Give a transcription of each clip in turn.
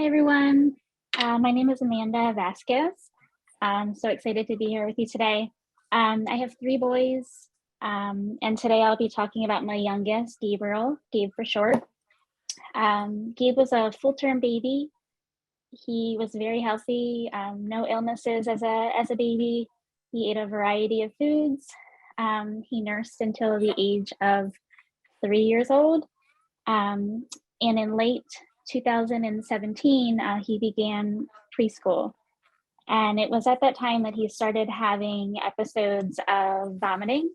everyone. My name is Amanda Vasquez. I'm so excited to be here with you today. I have three boys, and today I'll be talking about my youngest, Gabriel, Gabe for short. Gabe was a full-term baby. He was very healthy, no illnesses as a baby. He ate a variety of foods. He nursed until the age of 3 years old. And in late 2017, he began preschool. And it was at that time that he started having episodes of vomiting.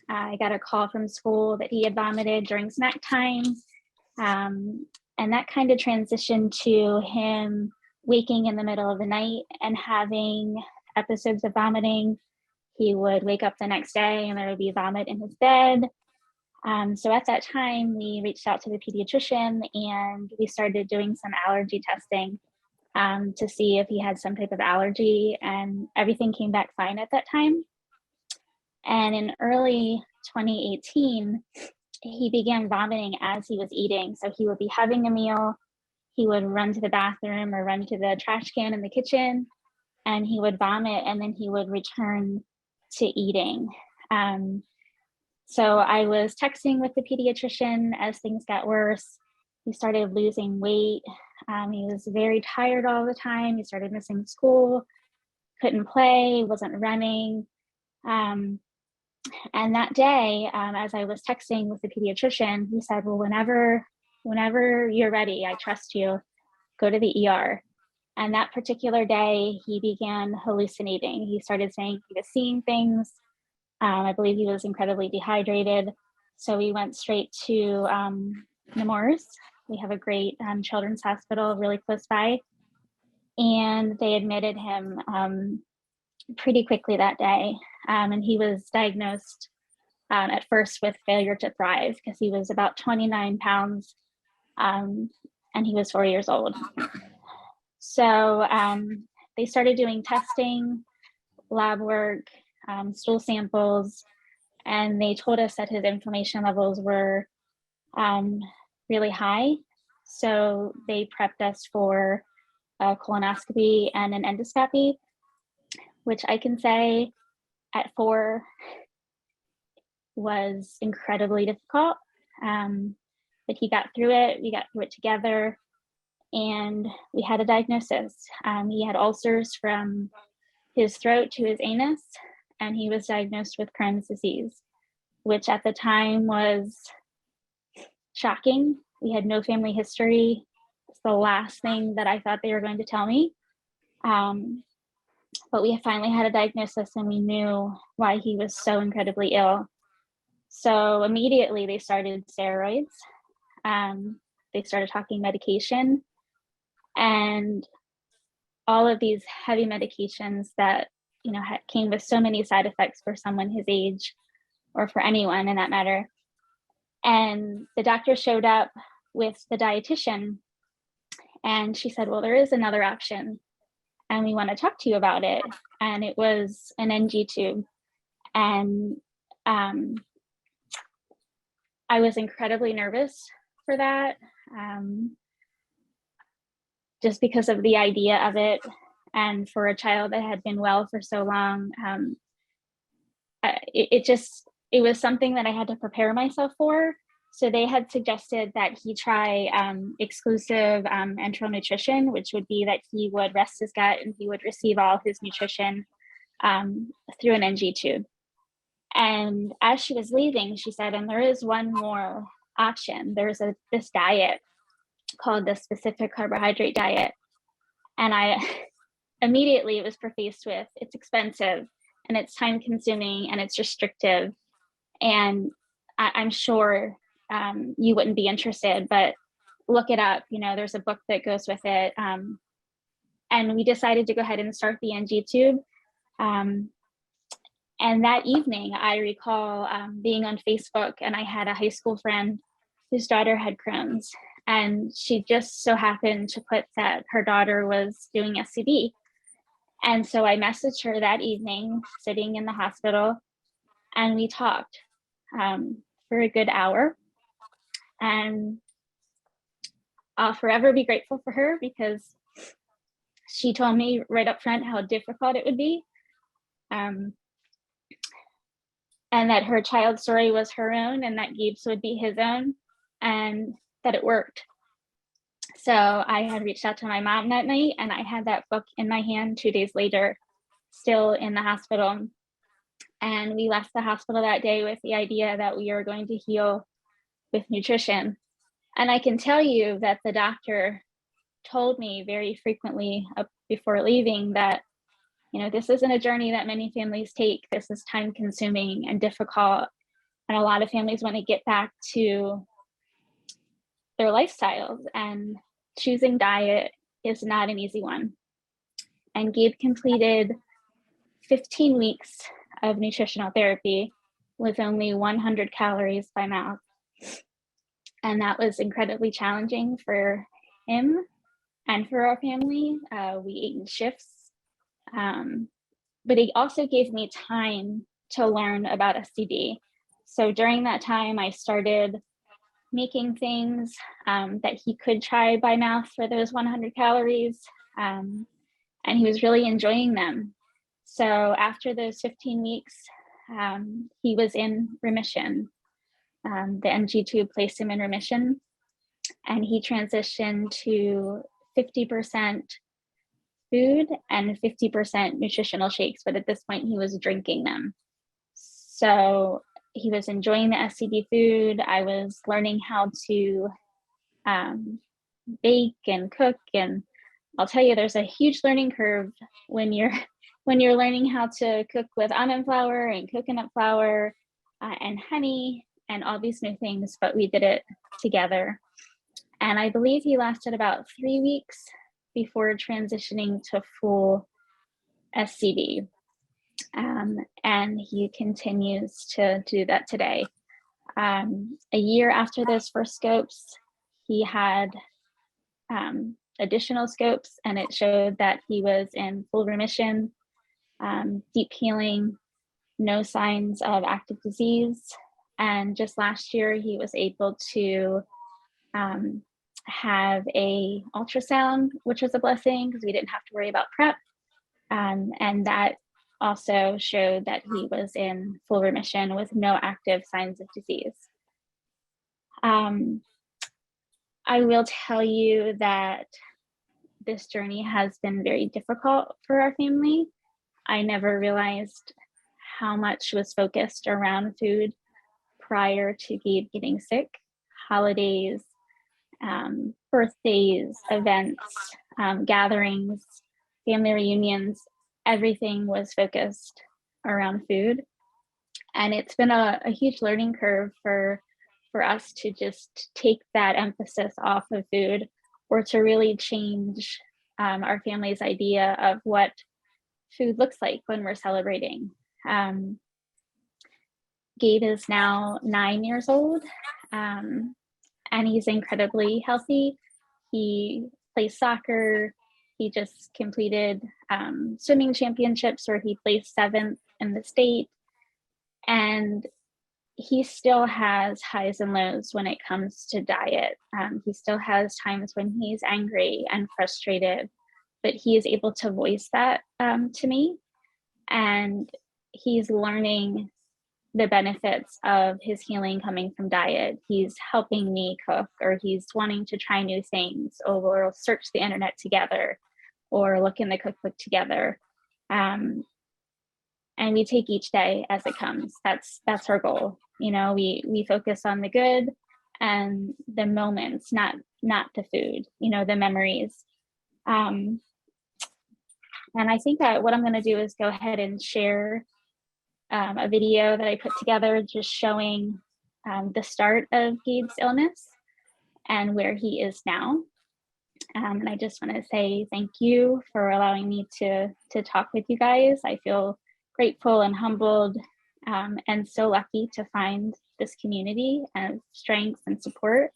I got a call from school that he had vomited during snack time. And that kind of transitioned to him waking in the middle of the night and having episodes of vomiting. He would wake up the next day and there would be vomit in his bed. So at that time, we reached out to the pediatrician and we started doing some allergy testing to see if he had some type of allergy, and everything came back fine at that time. And in early 2018, he began vomiting as he was eating. So he would be having a meal, he would run to the bathroom or run to the trash can in the kitchen, and he would vomit, and then he would return to eating. So I was texting with the pediatrician as things got worse. He started losing weight. He was very tired all the time. He started missing school, couldn't play, wasn't running. And that day, as I was texting with the pediatrician, he said, well, whenever you're ready, I trust you, go to the ER. And that particular day, he began hallucinating. He started saying he was seeing things. I believe he was incredibly dehydrated. So we went straight to Nemours. We have a great children's hospital really close by. And they admitted him pretty quickly that day. And he was diagnosed at first with failure to thrive because he was about 29 pounds and he was 4 years old. So they started doing testing, lab work, stool samples, and they told us that his inflammation levels were really high. So they prepped us for a colonoscopy and an endoscopy, which I can say at 4 was incredibly difficult. But he got through it. We got through it together, and we had a diagnosis. He had ulcers from his throat to his anus, and he was diagnosed with Crohn's disease, which at the time was shocking. We had no family history. It's the last thing that I thought they were going to tell me. But we finally had a diagnosis and we knew why he was so incredibly ill. So immediately they started steroids. They started talking medication, and all of these heavy medications that came with so many side effects for someone his age, or for anyone in that matter. And the doctor showed up with the dietitian and she said, well, there is another option and we want to talk to you about it. And it was an NG tube. And I was incredibly nervous for that, just because of the idea of it. And for a child that had been well for so long, it was something that I had to prepare myself for. So they had suggested that he try exclusive enteral nutrition, which would be that he would rest his gut and he would receive all his nutrition through an NG tube. And as she was leaving, she said, and there is one more option. There's this diet called the Specific Carbohydrate Diet. And immediately it was prefaced with, it's expensive and it's time consuming and it's restrictive. And I'm sure you wouldn't be interested, but look it up. There's a book that goes with it. And we decided to go ahead and start the NG tube. And that evening, I recall being on Facebook, and I had a high school friend whose daughter had Crohn's. And she just so happened to put that her daughter was doing SCD. And so I messaged her that evening, sitting in the hospital, and we talked for a good hour. And I'll forever be grateful for her, because she told me right up front how difficult it would be, and that her child's story was her own and that Gabe's would be his own, and that it worked. So I had reached out to my mom that night, and I had that book in my hand 2 days later, still in the hospital. And we left the hospital that day with the idea that we were going to heal with nutrition. And I can tell you that the doctor told me very frequently before leaving that, you know, this isn't a journey that many families take. This is time consuming and difficult. And a lot of families want to get back to their lifestyles, and choosing diet is not an easy one. And Gabe completed 15 weeks of nutritional therapy with only 100 calories by mouth. And that was incredibly challenging for him and for our family. We ate in shifts, but it also gave me time to learn about SCD. So during that time, I started making things that he could try by mouth for those 100 calories, and he was really enjoying them. So after those 15 weeks, he was in remission. The NG tube placed him in remission, and he transitioned to 50% food and 50% nutritional shakes, but at this point he was drinking them. So he was enjoying the SCD food. I was learning how to bake and cook, and I'll tell you, there's a huge learning curve when you're learning how to cook with almond flour and coconut flour and honey and all these new things, but we did it together. And I believe he lasted about 3 weeks before transitioning to full SCD. And he continues to do that today. A year after those first scopes, he had additional scopes, and it showed that he was in full remission, deep healing, no signs of active disease. And just last year, he was able to have a ultrasound, which was a blessing because we didn't have to worry about prep. And that also showed that he was in full remission with no active signs of disease. I will tell you that this journey has been very difficult for our family. I never realized how much was focused around food prior to Gabe getting sick. Holidays, birthdays, events, gatherings, family reunions, everything was focused around food. And it's been a huge learning curve for us to just take that emphasis off of food, or to really change our family's idea of what food looks like when we're celebrating. Gabe is now 9 years old, and he's incredibly healthy. He plays soccer. He just completed swimming championships where he placed 7th in the state. And he still has highs and lows when it comes to diet. He still has times when he's angry and frustrated, but he is able to voice that to me. And he's learning the benefits of his healing coming from diet. He's helping me cook, or he's wanting to try new things, or we'll search the internet together or look in the cookbook together. And we take each day as it comes. That's our goal. You know, we focus on the good and the moments, not the food, you know, the memories. And I think that what I'm going to do is go ahead and share a video that I put together just showing the start of Gabe's illness and where he is now. And I just want to say thank you for allowing me to talk with you guys. I feel grateful and humbled, and so lucky to find this community of strength and support.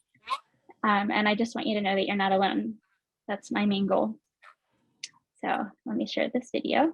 And I just want you to know that you're not alone. That's my main goal. So let me share this video.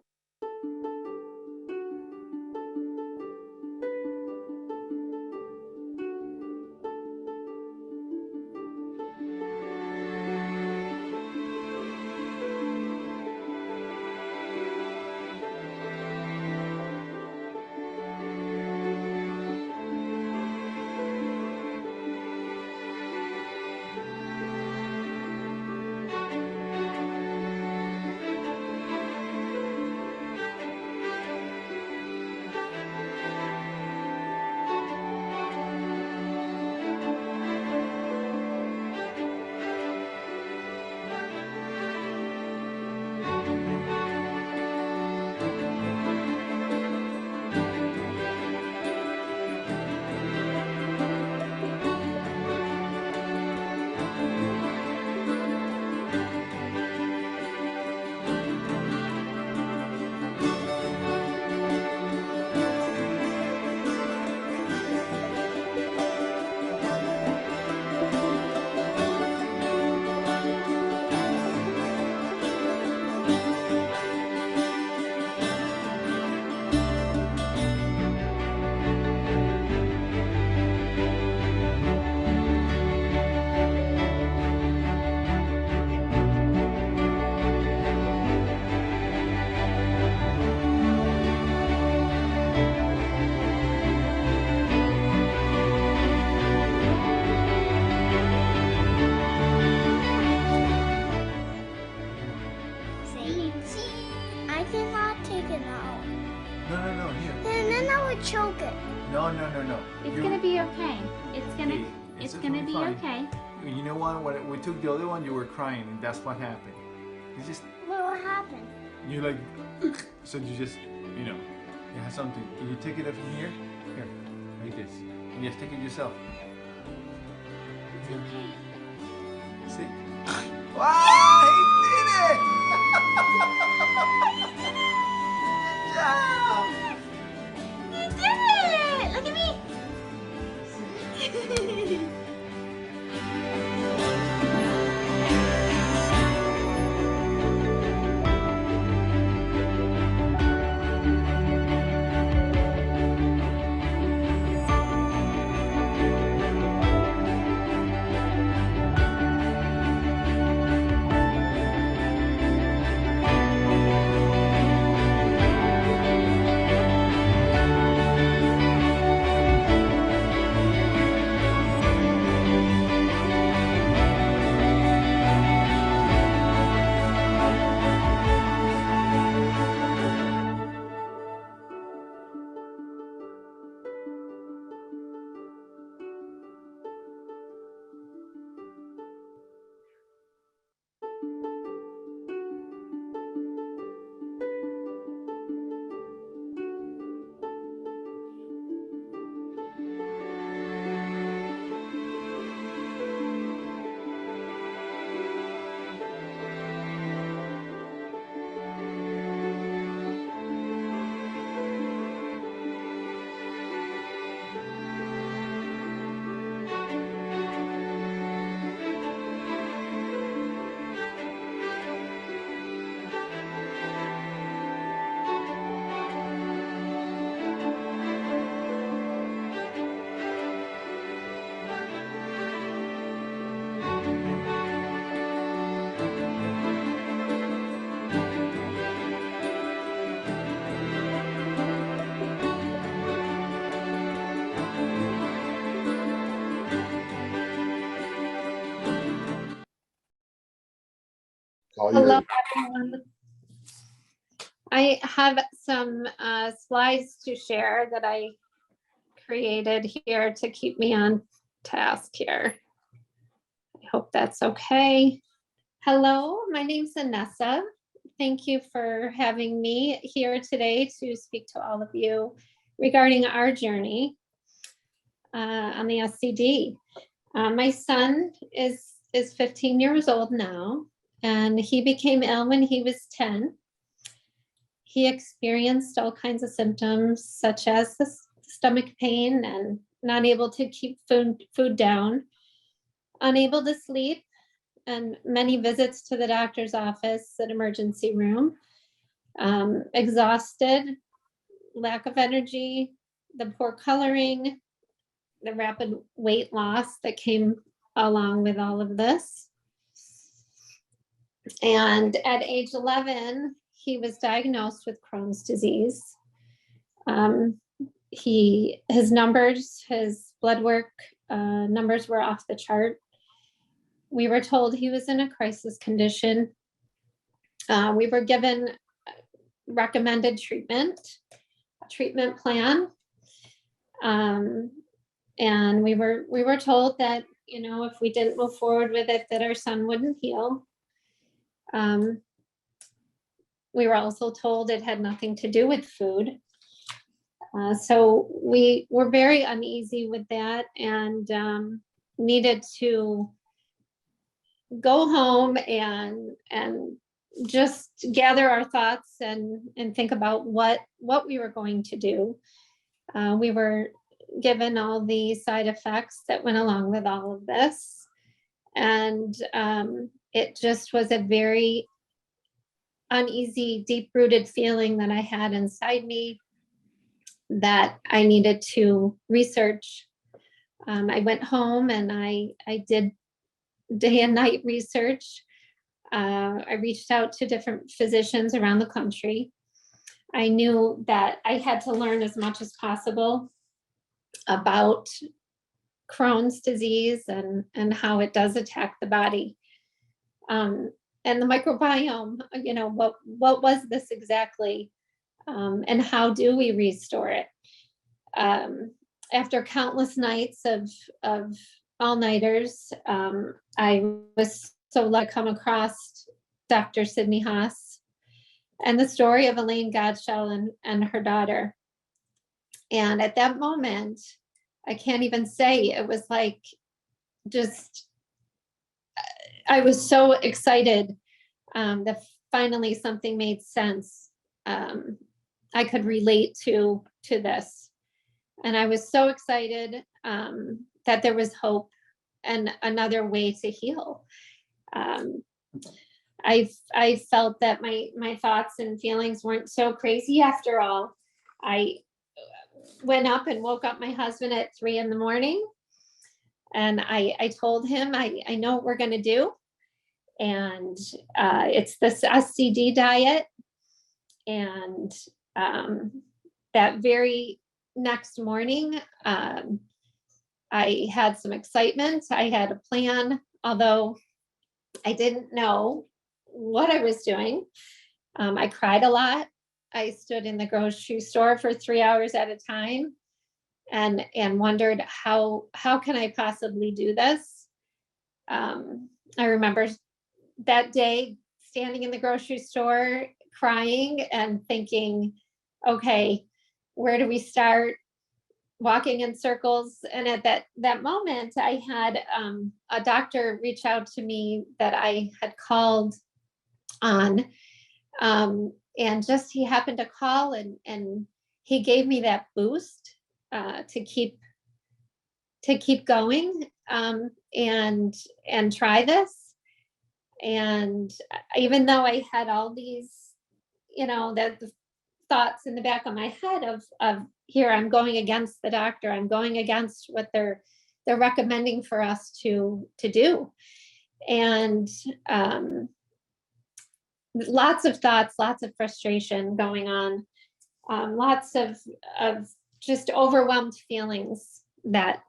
choke it. No. It's gonna be okay. It's gonna be fine. okay. You know what? When we took the other one, you were crying, and that's what happened. It's just What happened? you like, so you just, you have something. Can you take it up from here? Here, like this. And just take it yourself. It's okay. See? Wow, he did it! Good job! You did it! Look at me! Hello, everyone. I have some slides to share that I created here to keep me on task here. I hope that's okay. Hello, my name's Anessa. Thank you for having me here today to speak to all of you regarding our journey on the SCD. My son is 15 years old now, and he became ill when he was 10. He experienced all kinds of symptoms such as the stomach pain and not able to keep food down, unable to sleep, and many visits to the doctor's office and emergency room, exhausted, lack of energy, the poor coloring, the rapid weight loss that came along with all of this. And at age 11, he was diagnosed with Crohn's disease. His numbers, his blood work numbers were off the chart. We were told he was in a crisis condition. We were given recommended treatment plan. And we were told that, if we didn't move forward with it, that our son wouldn't heal. We were also told it had nothing to do with food. So we were very uneasy with that and needed to go home and just gather our thoughts and think about what we were going to do. We were given all the side effects that went along with all of this. And it just was a very uneasy, deep-rooted feeling that I had inside me that I needed to research. I went home and I did day and night research. I reached out to different physicians around the country. I knew that I had to learn as much as possible about Crohn's disease and how it does attack the body. And the microbiome, what was this exactly? And how do we restore it? after countless nights of all-nighters, I was so lucky to come across Dr. Sydney Haas and the story of Elaine Godshell and her daughter. And at that moment, I can't even say, it was like, just, I was so excited that finally something made sense. I could relate to this. And I was so excited that there was hope and another way to heal. I felt that my thoughts and feelings weren't so crazy after all. I went up and woke up my husband at 3 a.m. and I told him, I know what we're gonna do. And it's this SCD diet. And that very next morning, I had some excitement. I had a plan, although I didn't know what I was doing. I cried a lot. I stood in the grocery store for 3 hours at a time and wondered how can I possibly do this? I remember that day standing in the grocery store crying and thinking, okay, where do we start? Walking in circles. And at that moment, I had a doctor reach out to me that I had called on. And just he happened to call and he gave me that boost to keep going and try this. And even though I had all these, the thoughts in the back of my head of here, I'm going against the doctor, I'm going against what they're recommending for us to do. And lots of thoughts, lots of frustration going on, lots of just overwhelmed feelings that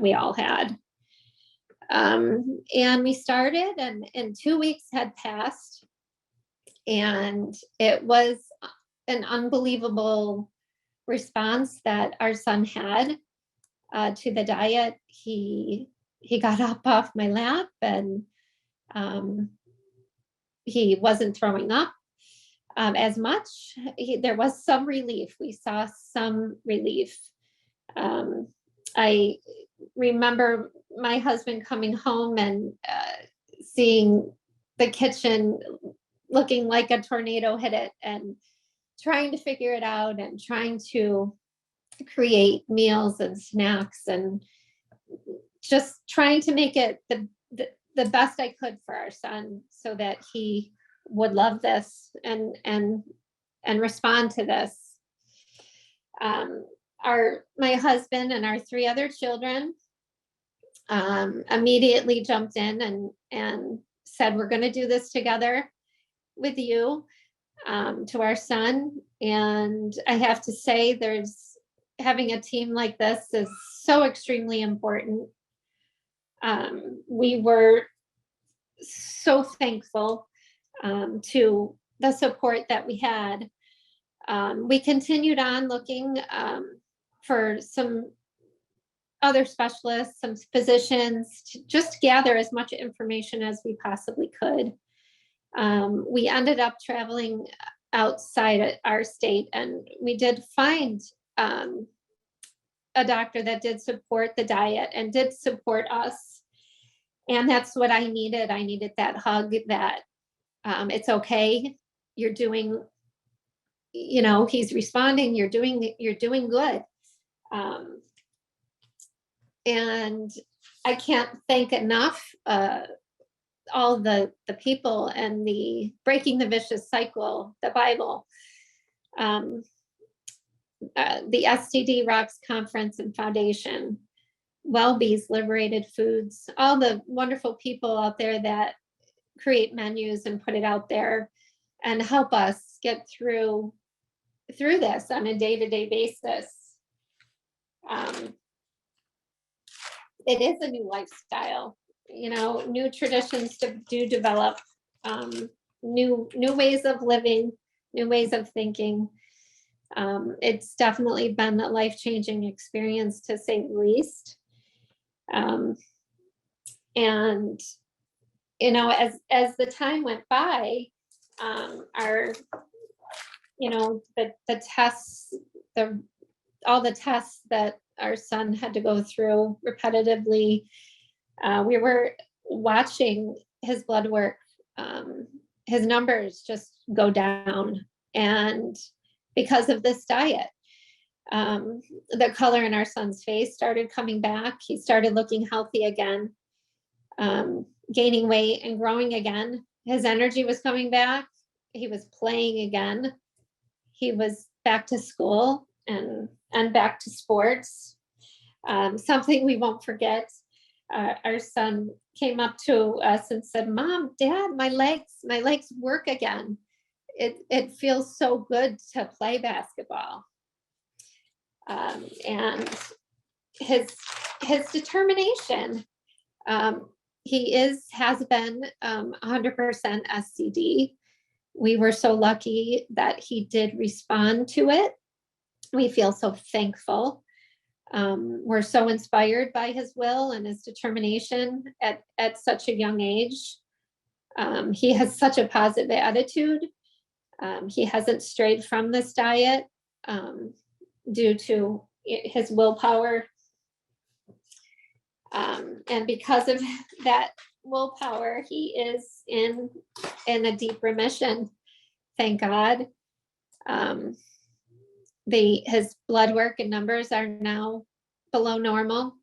we all had. And we started, and 2 weeks had passed, and it was an unbelievable response that our son had to the diet. He got up off my lap, and he wasn't throwing up as much. There was some relief. We saw some relief. I remember my husband coming home and seeing the kitchen looking like a tornado hit it, and trying to figure it out and trying to create meals and snacks and just trying to make it the best I could for our son so that he would love this and respond to this. My husband and our 3 other children immediately jumped in and said, we're going to do this together with you, to our son. And I have to say, having a team like this is so extremely important. We were so thankful to the support that we had. We continued on looking for some other specialists, some physicians, to just gather as much information as we possibly could. We ended up traveling outside our state, and we did find a doctor that did support the diet and did support us. And that's what I needed. I needed that hug that it's okay. You're doing, he's responding. You're doing good. And I can't thank enough all the people and the Breaking the Vicious Cycle, the Bible, the SCD Rocks Conference and Foundation, Wellbe's Liberated Foods, all the wonderful people out there that create menus and put it out there and help us get through this on a day-to-day basis. It is a new lifestyle, new traditions do develop, new ways of living, new ways of thinking. It's definitely been a life-changing experience, to say the least. And, you know, as the time went by, our, you know, the tests, all the tests that our son had to go through repetitively, we were watching his blood work, his numbers just go down. And because of this diet, the color in our son's face started coming back. He started looking healthy again, gaining weight and growing again. His energy was coming back. He was playing again. He was back to school and back to sports. Something we won't forget. Our son came up to us and said, "Mom, Dad, my legs work again. It feels so good to play basketball." And his determination. He has been 100% SCD. We were so lucky that he did respond to it. We feel so thankful. We're so inspired by his will and his determination at such a young age. He has such a positive attitude. He hasn't strayed from this diet due to his willpower. And because of that willpower, he is in a deep remission. Thank God. His blood work and numbers are now below normal.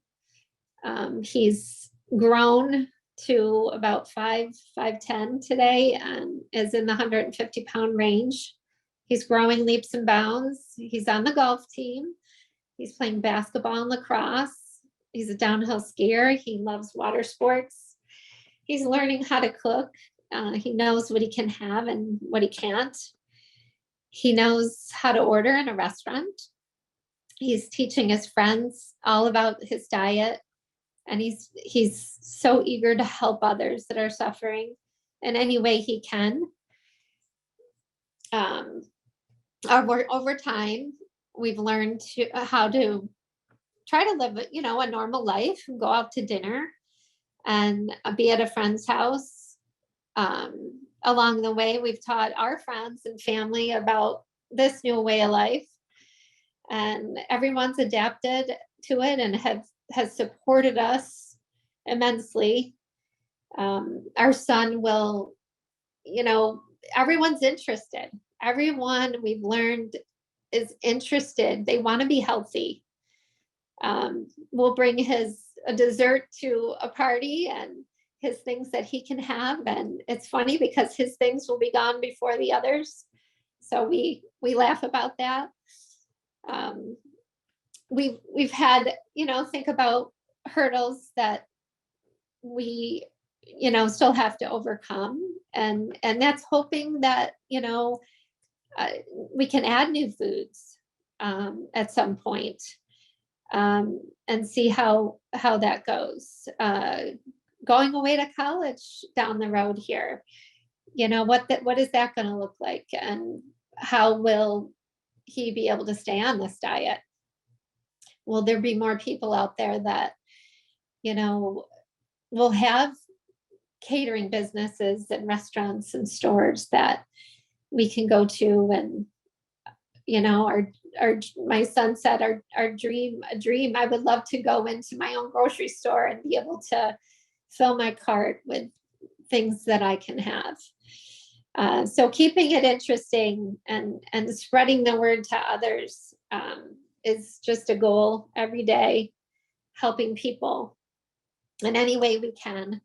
He's grown to about 5'10" today and is in the 150-pound range. He's growing leaps and bounds. He's on the golf team. He's playing basketball and lacrosse. He's a downhill skier. He loves water sports. He's learning how to cook. He knows what he can have and what he can't. He knows how to order in a restaurant. He's teaching his friends all about his diet. And he's so eager to help others that are suffering in any way he can. Over time, we've learned how to try to live, you know, a normal life, and go out to dinner and be at a friend's house. Along the way, we've taught our friends and family about this new way of life, and everyone's adapted to it and has supported us immensely. Our son will, you know, everyone's interested. Everyone we've learned is interested. They want to be healthy. We'll bring a dessert to a party and his things that he can have. And it's funny because his things will be gone before the others. So we laugh about that. We've had, you know, think about hurdles that we, you know, still have to overcome. And that's hoping that, you know, we can add new foods at some point, and see how that goes. Going away to college down the road here, you know, what is that going to look like, and how will he be able to stay on this diet? Will there be more people out there that, you know, will have catering businesses and restaurants and stores that we can go to? And, you know, my son said a dream, I would love to go into my own grocery store and be able to fill my cart with things that I can have. So keeping it interesting and spreading the word to others is just a goal every day, helping people in any way we can.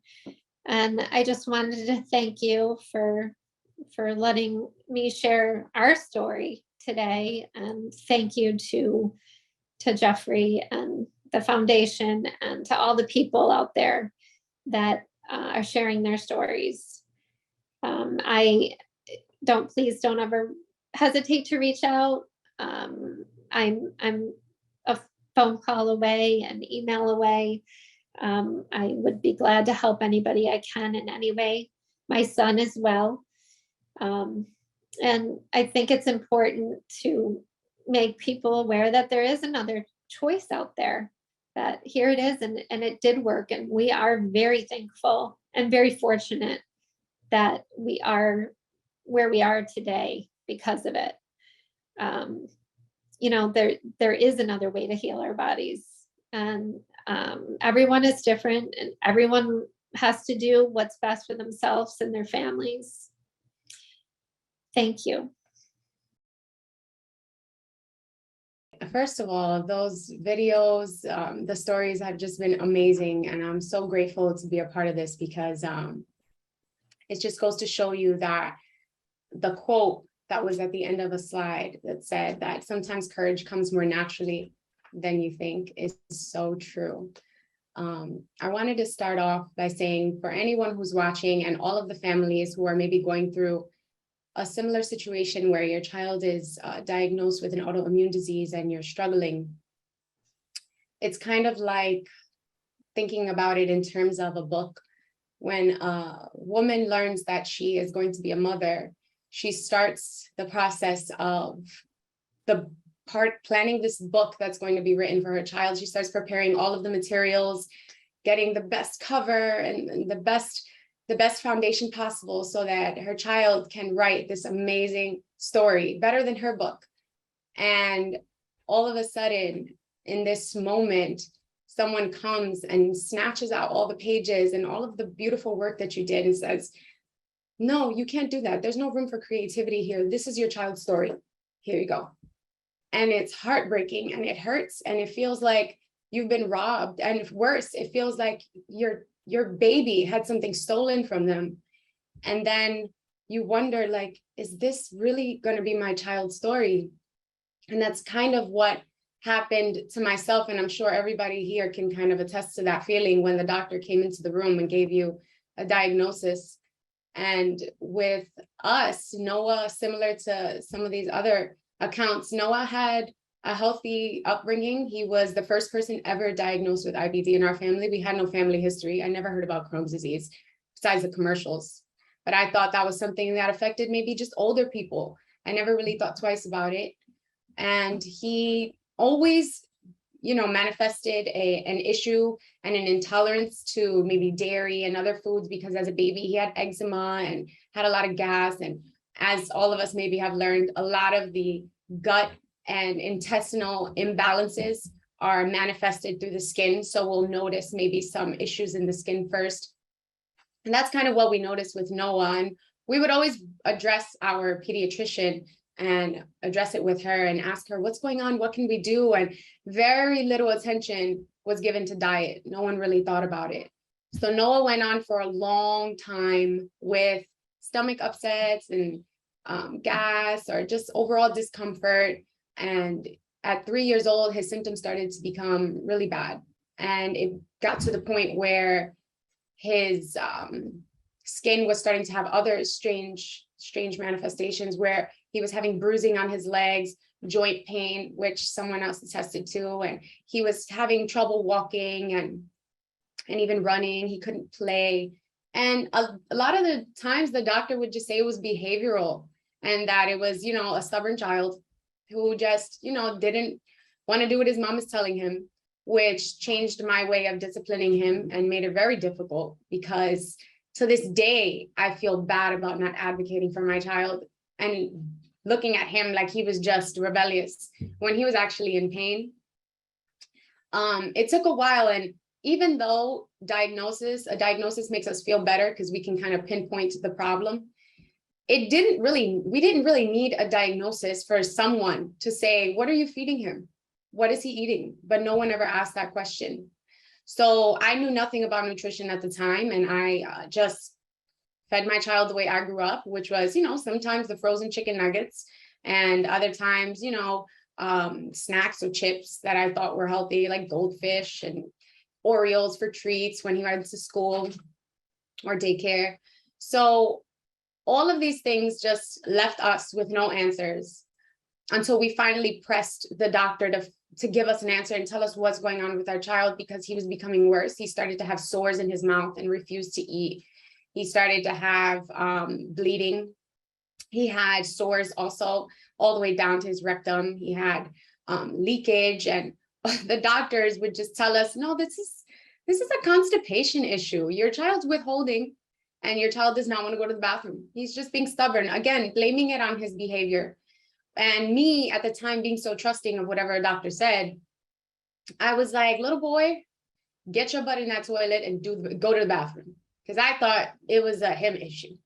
And I just wanted to thank you for letting me share our story today. And thank you to Jeffrey and the foundation, and to all the people out there that are sharing their stories. Please don't ever hesitate to reach out. I'm a phone call away, an email away. I would be glad to help anybody I can in any way. My son as well. And I think it's important to make people aware that there is another choice out there, that here it is, and it did work. And we are very thankful and very fortunate that we are where we are today because of it. There is another way to heal our bodies, and everyone is different, and everyone has to do what's best for themselves and their families. Thank you. First of all, those videos, the stories have just been amazing. And I'm so grateful to be a part of this, because it just goes to show you that the quote that was at the end of a slide that said that sometimes courage comes more naturally than you think is so true. I wanted to start off by saying, for anyone who's watching and all of the families who are maybe going through a similar situation where your child is diagnosed with an autoimmune disease and you're struggling, it's kind of like thinking about it in terms of a book. When a woman learns that she is going to be a mother, she starts the process of planning this book that's going to be written for her child. She starts preparing all of the materials, getting the best cover and the best foundation possible so that her child can write this amazing story, better than her book. And all of a sudden, in this moment, someone comes and snatches out all the pages and all of the beautiful work that you did and says, no, you can't do that. There's no room for creativity here. This is your child's story. Here you go. And it's heartbreaking, and it hurts, and it feels like you've been robbed. And worse, it feels like your baby had something stolen from them. And then you wonder, like, is this really going to be my child's story? And that's kind of what happened to myself. And I'm sure everybody here can kind of attest to that feeling when the doctor came into the room and gave you a diagnosis. And with us, Noah, similar to some of these other accounts, Noah had a healthy upbringing. He was the first person ever diagnosed with IBD in our family. We had no family history. I never heard about Crohn's disease besides the commercials, but I thought that was something that affected maybe just older people. I never really thought twice about it. And he always, manifested an issue and an intolerance to maybe dairy and other foods, because as a baby, he had eczema and had a lot of gas. And as all of us maybe have learned, a lot of the gut and intestinal imbalances are manifested through the skin. So we'll notice maybe some issues in the skin first. And that's kind of what we noticed with Noah. And we would always address our pediatrician and address it with her and ask her, what's going on? What can we do? And very little attention was given to diet. No one really thought about it. So Noah went on for a long time with stomach upsets and gas or just overall discomfort. And at 3 years old, his symptoms started to become really bad. And it got to the point where his skin was starting to have other strange manifestations, where he was having bruising on his legs, joint pain, which someone else attested to. And he was having trouble walking and even running. He couldn't play. And a lot of the times the doctor would just say it was behavioral, and that it was, a stubborn child who just, didn't want to do what his mom is telling him, which changed my way of disciplining him and made it very difficult, because to this day, I feel bad about not advocating for my child and looking at him like he was just rebellious when he was actually in pain. It took a while. And even though a diagnosis makes us feel better because we can kind of pinpoint the problem, we didn't really need a diagnosis for someone to say, what are you feeding him? What is he eating? But no one ever asked that question. So I knew nothing about nutrition at the time. And I just fed my child the way I grew up, which was, sometimes the frozen chicken nuggets, and other times, snacks or chips that I thought were healthy, like goldfish and Oreos for treats when he went to school or daycare. So all of these things just left us with no answers until we finally pressed the doctor to give us an answer and tell us what's going on with our child, because he was becoming worse. He started to have sores in his mouth and refused to eat. He started to have bleeding He had sores also all the way down to his rectum. He had leakage, and the doctors would just tell us, no, this is a constipation issue. Your child's withholding and your child does not want to go to the bathroom. He's just being stubborn. Again, blaming it on his behavior. And me at the time being so trusting of whatever a doctor said, I was like, little boy, get your butt in that toilet and go to the bathroom. Because I thought it was a him issue.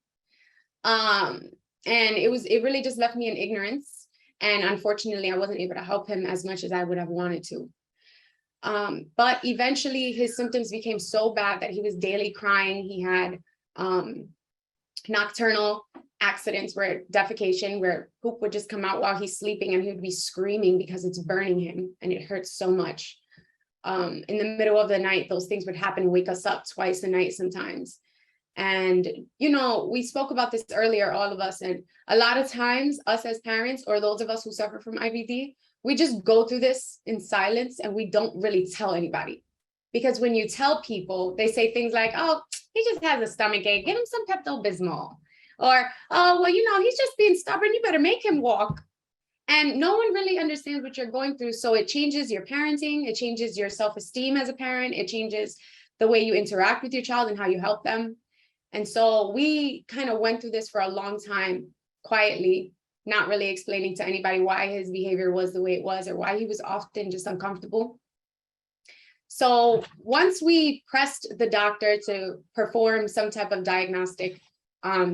And it really just left me in ignorance. And unfortunately, I wasn't able to help him as much as I would have wanted to. But eventually his symptoms became so bad that he was daily crying. He had nocturnal accidents where defecation, where poop would just come out while he's sleeping and he would be screaming because it's burning him and it hurts so much. In the middle of the night, those things would happen, wake us up twice a night sometimes. And, you know, we spoke about this earlier, all of us, and a lot of times us as parents, or those of us who suffer from IBD, we just go through this in silence and we don't really tell anybody. Because when you tell people, they say things like, oh, he just has a stomach ache, give him some Pepto-Bismol. Or, oh, well, you know, he's just being stubborn, you better make him walk. And no one really understands what you're going through. So it changes your parenting, it changes your self-esteem as a parent, it changes the way you interact with your child and how you help them. And so we kind of went through this for a long time, quietly, not really explaining to anybody why his behavior was the way it was or why he was often just uncomfortable. So once we pressed the doctor to perform some type of diagnostic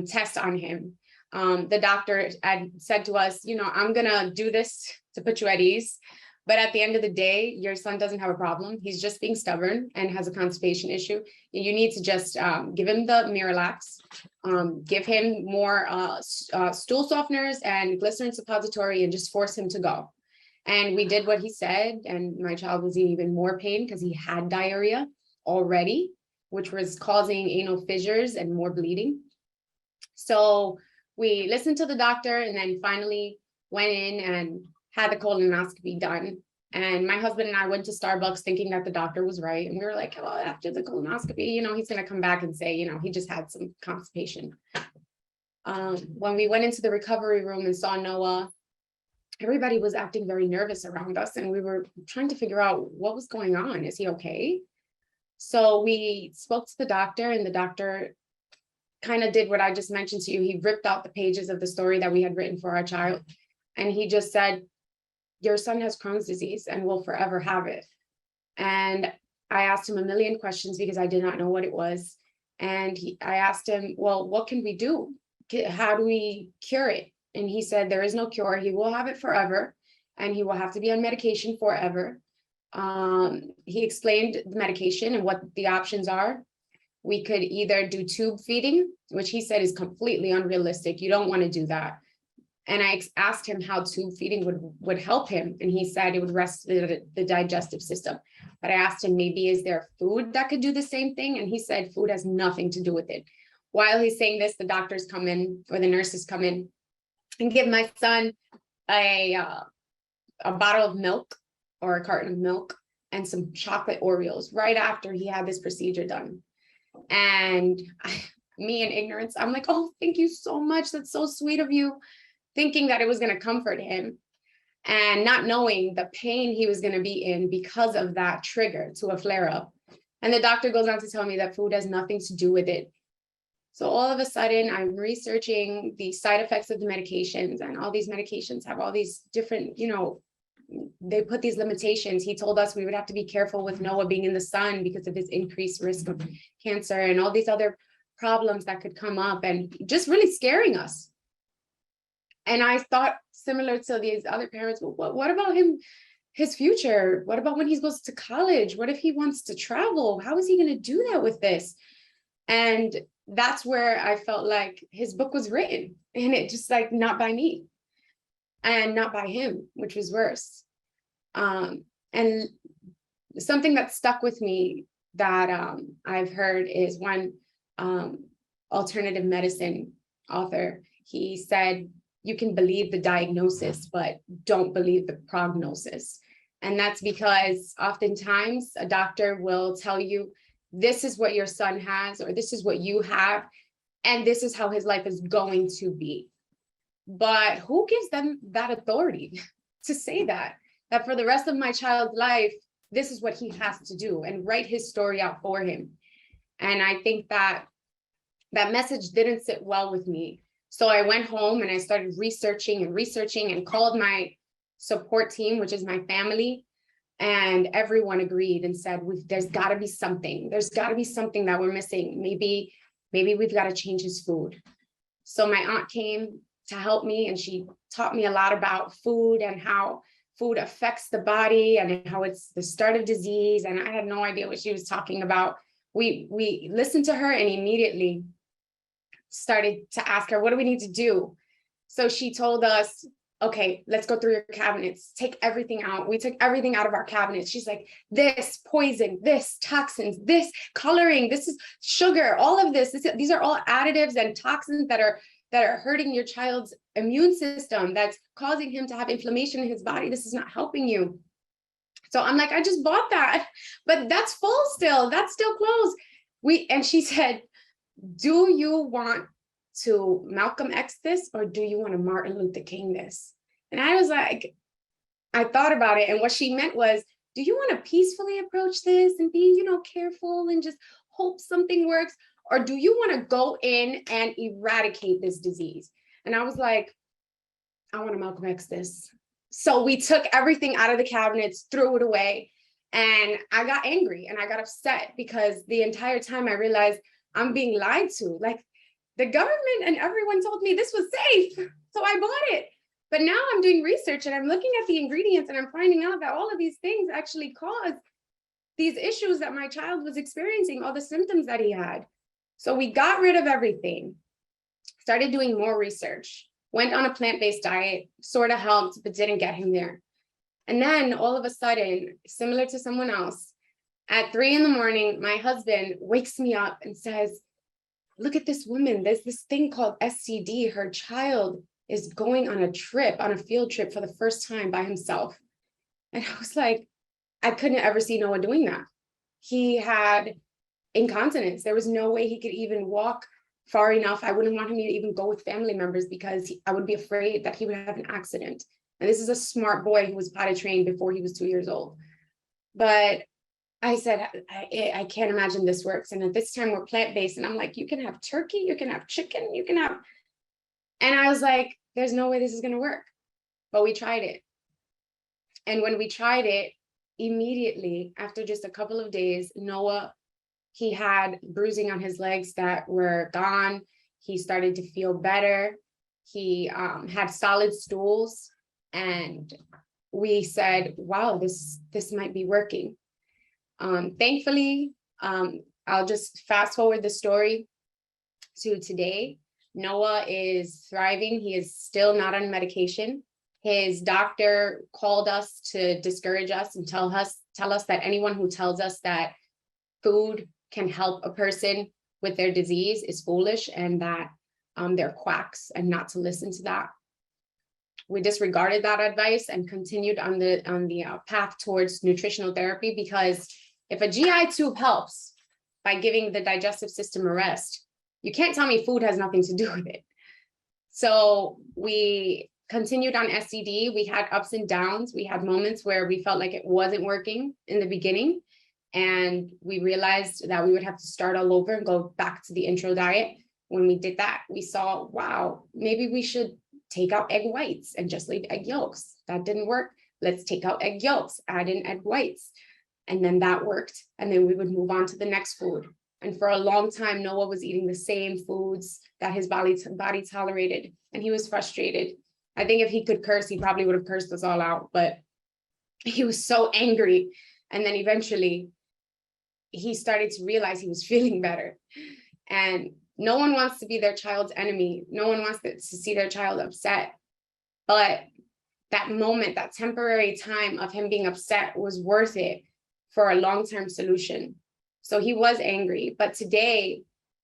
test on him, the doctor had said to us, you know, I'm gonna do this to put you at ease, but at the end of the day, your son doesn't have a problem. He's just being stubborn and has a constipation issue. You need to just give him the Miralax, give him more stool softeners and glycerin suppository and just force him to go. And we did what he said, and my child was in even more pain because he had diarrhea already, which was causing anal fissures and more bleeding. So we listened to the doctor and then finally went in and had the colonoscopy done. And my husband and I went to Starbucks thinking that the doctor was right. And we were like, well, after the colonoscopy, you know, he's going to come back and say, you know, he just had some constipation. When we went into the recovery room and saw Noah, everybody was acting very nervous around us. And we were trying to figure out what was going on. Is he okay? So we spoke to the doctor, and the doctor kind of did what I just mentioned to you. He ripped out the pages of the story that we had written for our child. And he just said, your son has Crohn's disease and will forever have it. And I asked him a million questions because I did not know what it was. And I asked him, well, what can we do? How do we cure it? And he said, there is no cure. He will have it forever, and he will have to be on medication forever. He explained the medication and what the options are. We could either do tube feeding, which he said is completely unrealistic. You don't want to do that. And I asked him how tube feeding would help him. And he said it would rest the digestive system. But I asked him, maybe is there food that could do the same thing? And he said food has nothing to do with it. While he's saying this, the doctors come in, or the nurses come in and give my son a bottle of milk or a carton of milk and some chocolate Oreos right after he had this procedure done. And me in ignorance, I'm like, oh, thank you so much. That's so sweet of you. Thinking that it was going to comfort him and not knowing the pain he was going to be in because of that trigger to a flare up. And the doctor goes on to tell me that food has nothing to do with it. So all of a sudden I'm researching the side effects of the medications, and all these medications have all these different, you know, they put these limitations. He told us we would have to be careful with Noah being in the sun because of his increased risk of cancer and all these other problems that could come up, and just really scaring us. And I thought, similar to these other parents, well, what about him, his future? What about when he goes to college? What if he wants to travel? How is he going to do that with this? And that's where I felt like his book was written, and it just like not by me and not by him, which was worse. And something that stuck with me that I've heard is one alternative medicine author. He said, you can believe the diagnosis, but don't believe the prognosis. And that's because oftentimes a doctor will tell you, this is what your son has, or this is what you have, and this is how his life is going to be. But who gives them that authority to say that for the rest of my child's life, this is what he has to do and write his story out for him? And I think that message didn't sit well with me. So I went home and I started researching and called my support team, which is my family. And everyone agreed and said, there's got to be something. There's got to be something that we're missing. Maybe we've got to change his food. So my aunt came to help me, and she taught me a lot about food and how food affects the body and how it's the start of disease. And I had no idea what she was talking about. We listened to her and immediately started to ask her, what do we need to do? So she told us, okay, let's go through your cabinets, take everything out. We took everything out of our cabinets. She's like, this poison, this toxins, this coloring, this is sugar, all of this. These are all additives and toxins that are hurting your child's immune system, that's causing him to have inflammation in his body. This is not helping you. So I'm like, I just bought that, but that's full still, that's still closed. And she said, do you want to Malcolm X this, or do you want to Martin Luther King this? And I was like, I thought about it. And what she meant was, do you want to peacefully approach this and be, careful and just hope something works? Or do you want to go in and eradicate this disease? And I was like, I want to Malcolm X this. So we took everything out of the cabinets, threw it away. And I got angry and I got upset because the entire time I realized I'm being lied to. Like, the government and everyone told me this was safe, so I bought it. But now I'm doing research and I'm looking at the ingredients and I'm finding out that all of these things actually cause these issues that my child was experiencing, all the symptoms that he had. So we got rid of everything, started doing more research, went on a plant-based diet, sort of helped, but didn't get him there. And then all of a sudden, similar to someone else, at 3 a.m, my husband wakes me up and says, look at this woman, there's this thing called SCD. Her child is going on a field trip for the first time by himself. And I was like, I couldn't ever see Noah doing that. He had incontinence. There was no way he could even walk far enough. I wouldn't want him to even go with family members because I would be afraid that he would have an accident. And this is a smart boy who was potty trained before he was 2 years old. But I said, I can't imagine this works. And at this time we're plant-based. And I'm like, you can have turkey, you can have chicken, you can have, and I was like, there's no way this is going to work. But we tried it. And when we tried it, immediately after just a couple of days, Noah, he had bruising on his legs that were gone. He started to feel better. He had solid stools. And we said, wow, this might be working. Thankfully, I'll just fast forward the story to today. Noah is thriving. He is still not on medication. His doctor called us to discourage us and tell us that anyone who tells us that food can help a person with their disease is foolish and that they're quacks, and not to listen to that. We disregarded that advice and continued on the path towards nutritional therapy, because if a GI tube helps by giving the digestive system a rest, you can't tell me food has nothing to do with it. So we continued on SCD. We had ups and downs. We had moments where we felt like it wasn't working in the beginning. And we realized that we would have to start all over and go back to the intro diet. When we did that, we saw, wow, maybe we should take out egg whites and just leave egg yolks. That didn't work. Let's take out egg yolks, add in egg whites. And then that worked. And then we would move on to the next food. And for a long time, Noah was eating the same foods that his body tolerated. And he was frustrated. I think if he could curse, he probably would have cursed us all out. But he was so angry. And then eventually, he started to realize he was feeling better. And no one wants to be their child's enemy. No one wants to see their child upset. But that moment, that temporary time of him being upset was worth it for a long-term solution. So he was angry, but today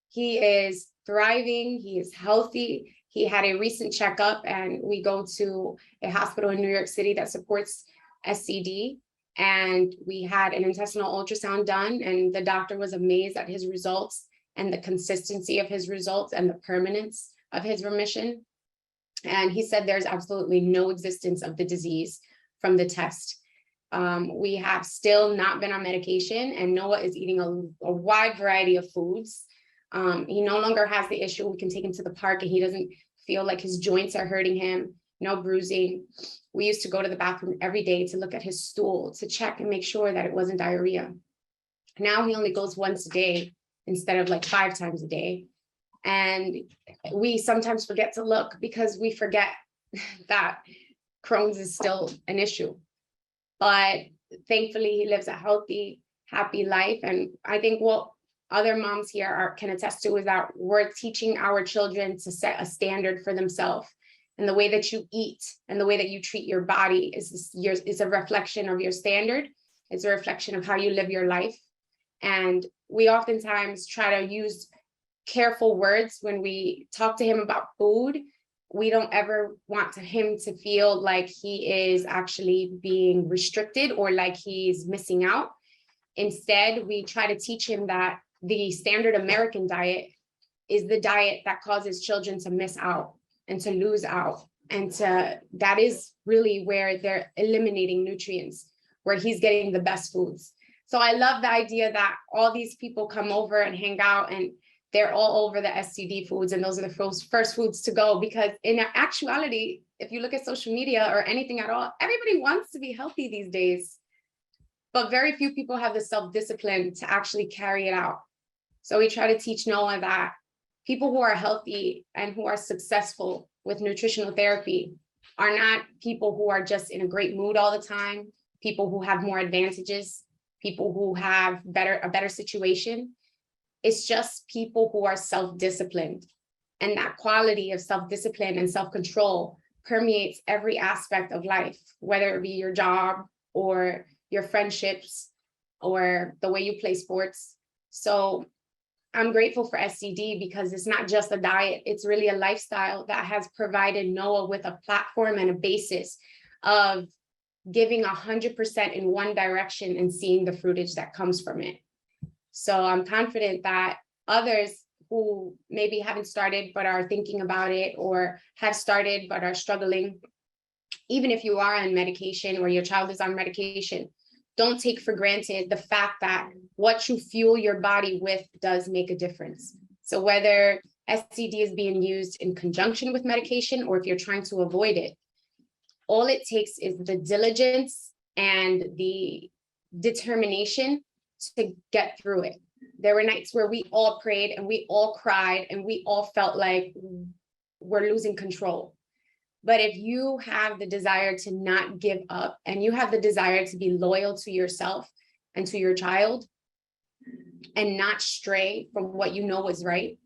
he is thriving. He is healthy. He had a recent checkup, and we go to a hospital in New York City that supports SCD. And we had an intestinal ultrasound done, and the doctor was amazed at his results and the consistency of his results and the permanence of his remission. And he said there's absolutely no existence of the disease from the test. We have still not been on medication, and Noah is eating a wide variety of foods. He no longer has the issue. We can take him to the park and he doesn't feel like his joints are hurting him, no bruising. We used to go to the bathroom every day to look at his stool to check and make sure that it wasn't diarrhea. Now he only goes once a day instead of like 5 times a day. And we sometimes forget to look because we forget that Crohn's is still an issue. But thankfully, he lives a healthy, happy life. And I think what other moms here can attest to is that we're teaching our children to set a standard for themselves. And the way that you eat and the way that you treat your body is a reflection of your standard. It's a reflection of how you live your life. And we oftentimes try to use careful words when we talk to him about food. We don't ever want him to feel like he is actually being restricted or like he's missing out. Instead, we try to teach him that the standard American diet is the diet that causes children to miss out and to lose out. And that is really where they're eliminating nutrients, where he's getting the best foods. So I love the idea that all these people come over and hang out and they're all over the SCD foods, and those are the first foods to go, because in actuality, if you look at social media or anything at all, everybody wants to be healthy these days, but very few people have the self-discipline to actually carry it out. So we try to teach Noah that people who are healthy and who are successful with nutritional therapy are not people who are just in a great mood all the time, people who have more advantages, people who have a better situation. It's just people who are self-disciplined, and that quality of self-discipline and self-control permeates every aspect of life, whether it be your job or your friendships or the way you play sports. So I'm grateful for SCD because it's not just a diet, it's really a lifestyle that has provided Noah with a platform and a basis of giving 100% in one direction and seeing the fruitage that comes from it. So I'm confident that others who maybe haven't started but are thinking about it, or have started but are struggling, even if you are on medication or your child is on medication, don't take for granted the fact that what you fuel your body with does make a difference. So whether SCD is being used in conjunction with medication or if you're trying to avoid it, all it takes is the diligence and the determination to get through it. There were nights where we all prayed and we all cried and we all felt like we're losing control. But if you have the desire to not give up and you have the desire to be loyal to yourself and to your child and not stray from what you know is right,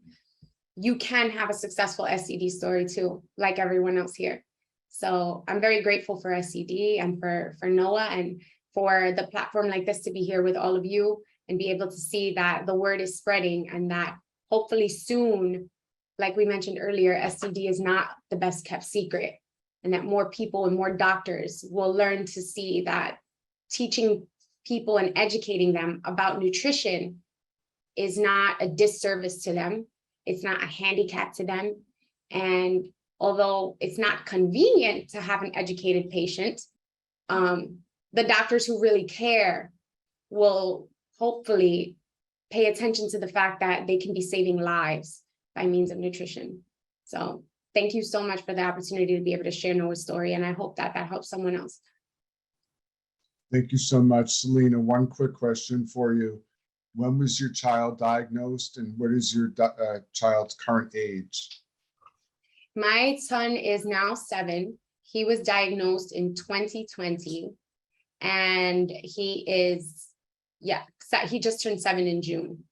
you can have a successful SCD story too, like everyone else here. So I'm very grateful for SCD and for Noah and for the platform like this to be here with all of you and be able to see that the word is spreading, and that hopefully soon, like we mentioned earlier, SCD is not the best kept secret, and that more people and more doctors will learn to see that teaching people and educating them about nutrition is not a disservice to them. It's not a handicap to them. And although it's not convenient to have an educated patient, the doctors who really care will hopefully pay attention to the fact that they can be saving lives by means of nutrition. So thank you so much for the opportunity to be able to share Noah's story, and I hope that that helps someone else. Thank you so much, Celina. One quick question for you. When was your child diagnosed, and what is your child's current age? My son is now 7. He was diagnosed in 2020, and he is, he just turned 7 in June.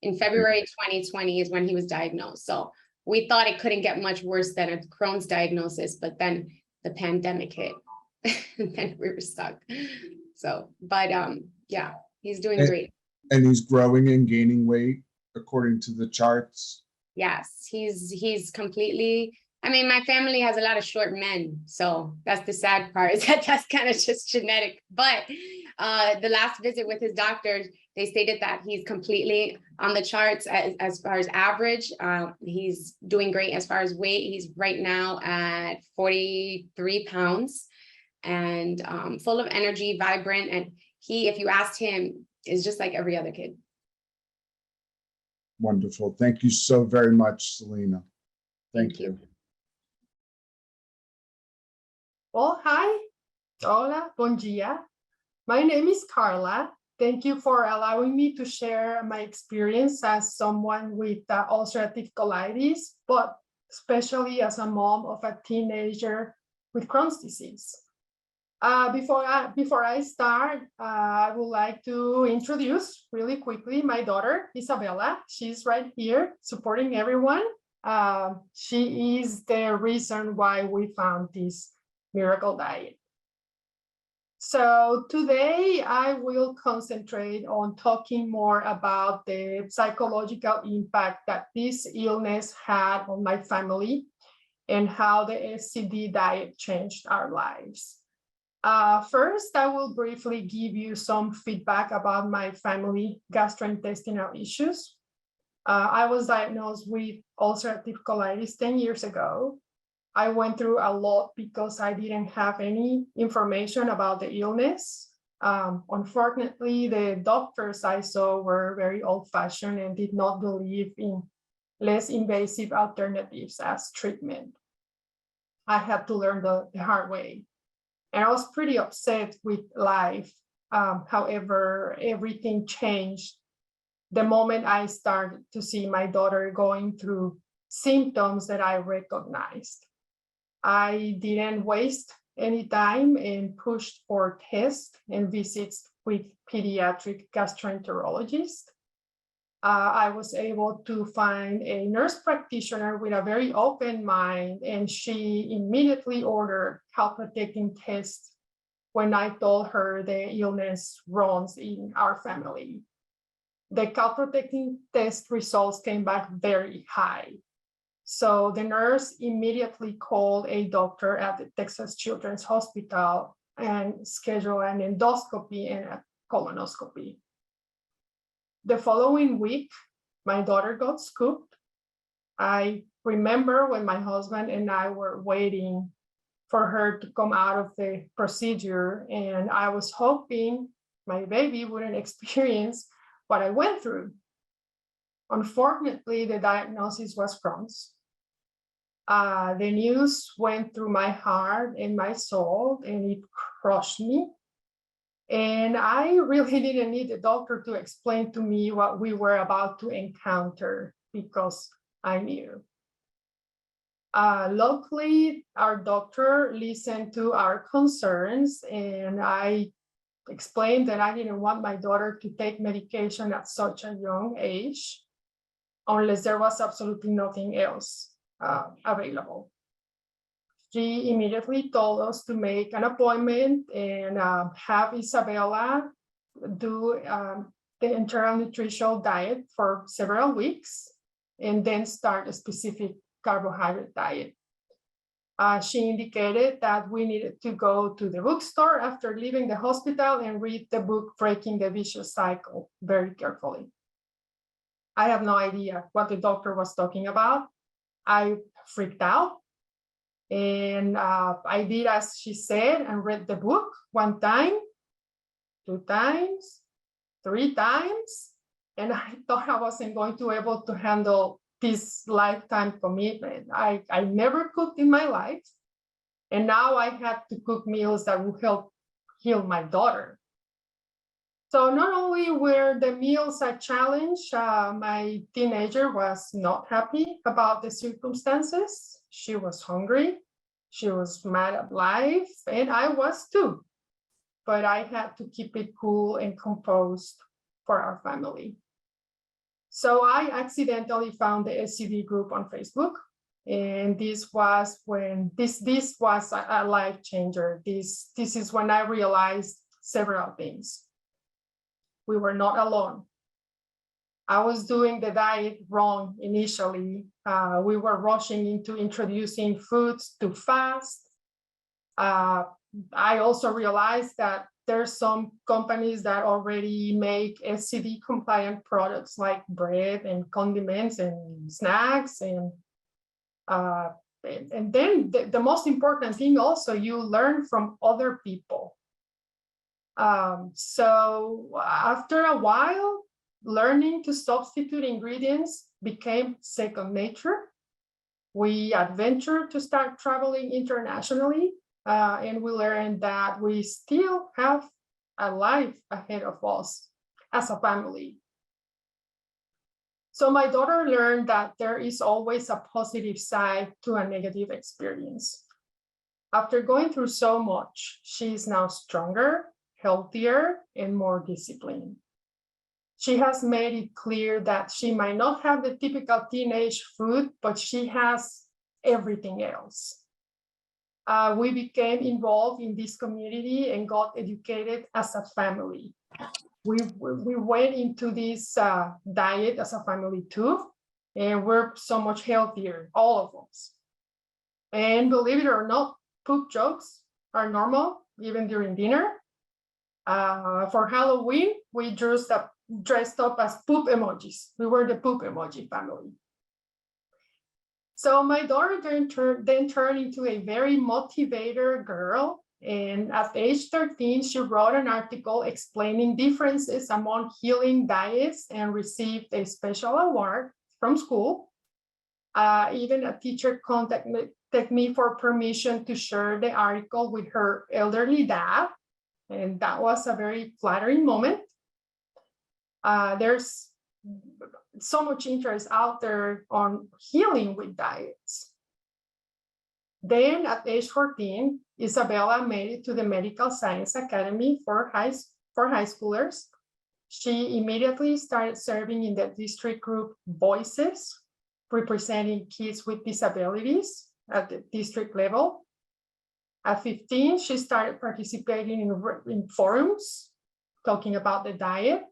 In February 2020 is when he was diagnosed. So we thought it couldn't get much worse than a Crohn's diagnosis, but then the pandemic hit and then we were stuck. So, but yeah, he's doing great. And he's growing and gaining weight according to the charts? Yes, he's completely, I mean, my family has a lot of short men, so that's the sad part, is that that's kind of just genetic. But The last visit with his doctor, they stated that he's completely on the charts as far as average. He's doing great as far as weight. He's right now at 43 pounds and full of energy, vibrant. And he, if you asked him, is just like every other kid. Wonderful. Thank you so very much, Celina. Thank you. Well, hi. Hola, bom dia. My name is Karla. Thank you for allowing me to share my experience as someone with ulcerative colitis, but especially as a mom of a teenager with Crohn's disease. Before I start, I would like to introduce really quickly my daughter, Isabella. She's right here supporting everyone. She is the reason why we found this miracle diet. So today I will concentrate on talking more about the psychological impact that this illness had on my family and how the SCD diet changed our lives. First, I will briefly give you some feedback about my family gastrointestinal issues. I was diagnosed with ulcerative colitis 10 years ago. I went through a lot because I didn't have any information about the illness. Unfortunately, the doctors I saw were very old-fashioned and did not believe in less invasive alternatives as treatment. I had to learn the hard way. And I was pretty upset with life. However, everything changed the moment I started to see my daughter going through symptoms that I recognized. I didn't waste any time and pushed for tests and visits with pediatric gastroenterologist. I was able to find a nurse practitioner with a very open mind, and she immediately ordered calprotectin tests when I told her the illness runs in our family. The calprotectin test results came back very high. So the nurse immediately called a doctor at the Texas Children's Hospital and scheduled an endoscopy and a colonoscopy. The following week, my daughter got scooped. I remember when my husband and I were waiting for her to come out of the procedure, and I was hoping my baby wouldn't experience what I went through. Unfortunately, the diagnosis was Crohn's. The news went through my heart and my soul, and it crushed me. And I really didn't need the doctor to explain to me what we were about to encounter because I knew. Luckily, our doctor listened to our concerns, and I explained that I didn't want my daughter to take medication at such a young age unless there was absolutely nothing else available. She immediately told us to make an appointment and have Isabella do the enteral nutrition diet for several weeks and then start a specific carbohydrate diet. She indicated that we needed to go to the bookstore after leaving the hospital and read the book Breaking the Vicious Cycle very carefully. I have no idea what the doctor was talking about. I freaked out, and I did as she said and read the book 1 time, 2 times, 3 times, and I thought I wasn't going to be able to handle this lifetime commitment. I never cooked in my life, and now I had to cook meals that would help heal my daughter. So not only were the meals a challenge, my teenager was not happy about the circumstances. She was hungry, she was mad at life, and I was too. But I had to keep it cool and composed for our family. So I accidentally found the SCD group on Facebook, and this was when this was a life changer. This is when I realized several things. We were not alone. I was doing the diet wrong initially. We were rushing into introducing foods too fast. I also realized that there's some companies that already make SCD compliant products like bread and condiments and snacks and then the most important thing also, you learn from other people. So after a while, learning to substitute ingredients became second nature. We adventured to start traveling internationally, and we learned that we still have a life ahead of us as a family. So my daughter learned that there is always a positive side to a negative experience. After going through so much, she is now stronger, healthier, and more disciplined. She has made it clear that she might not have the typical teenage food, but she has everything else. We became involved in this community and got educated as a family. We went into this diet as a family too, and we're so much healthier, all of us. And believe it or not, poop jokes are normal, even during dinner. For Halloween, we dressed up as poop emojis. We were the poop emoji family. So my daughter then turned into a very motivated girl. And at age 13, she wrote an article explaining differences among healing diets and received a special award from school. Even a teacher contacted me for permission to share the article with her elderly dad. And that was a very flattering moment. There's so much interest out there on healing with diets. Then at age 14, Isabella made it to the Medical Science Academy for high schoolers. She immediately started serving in the district group Voices, representing kids with disabilities at the district level. At 15, she started participating in forums, talking about the diet.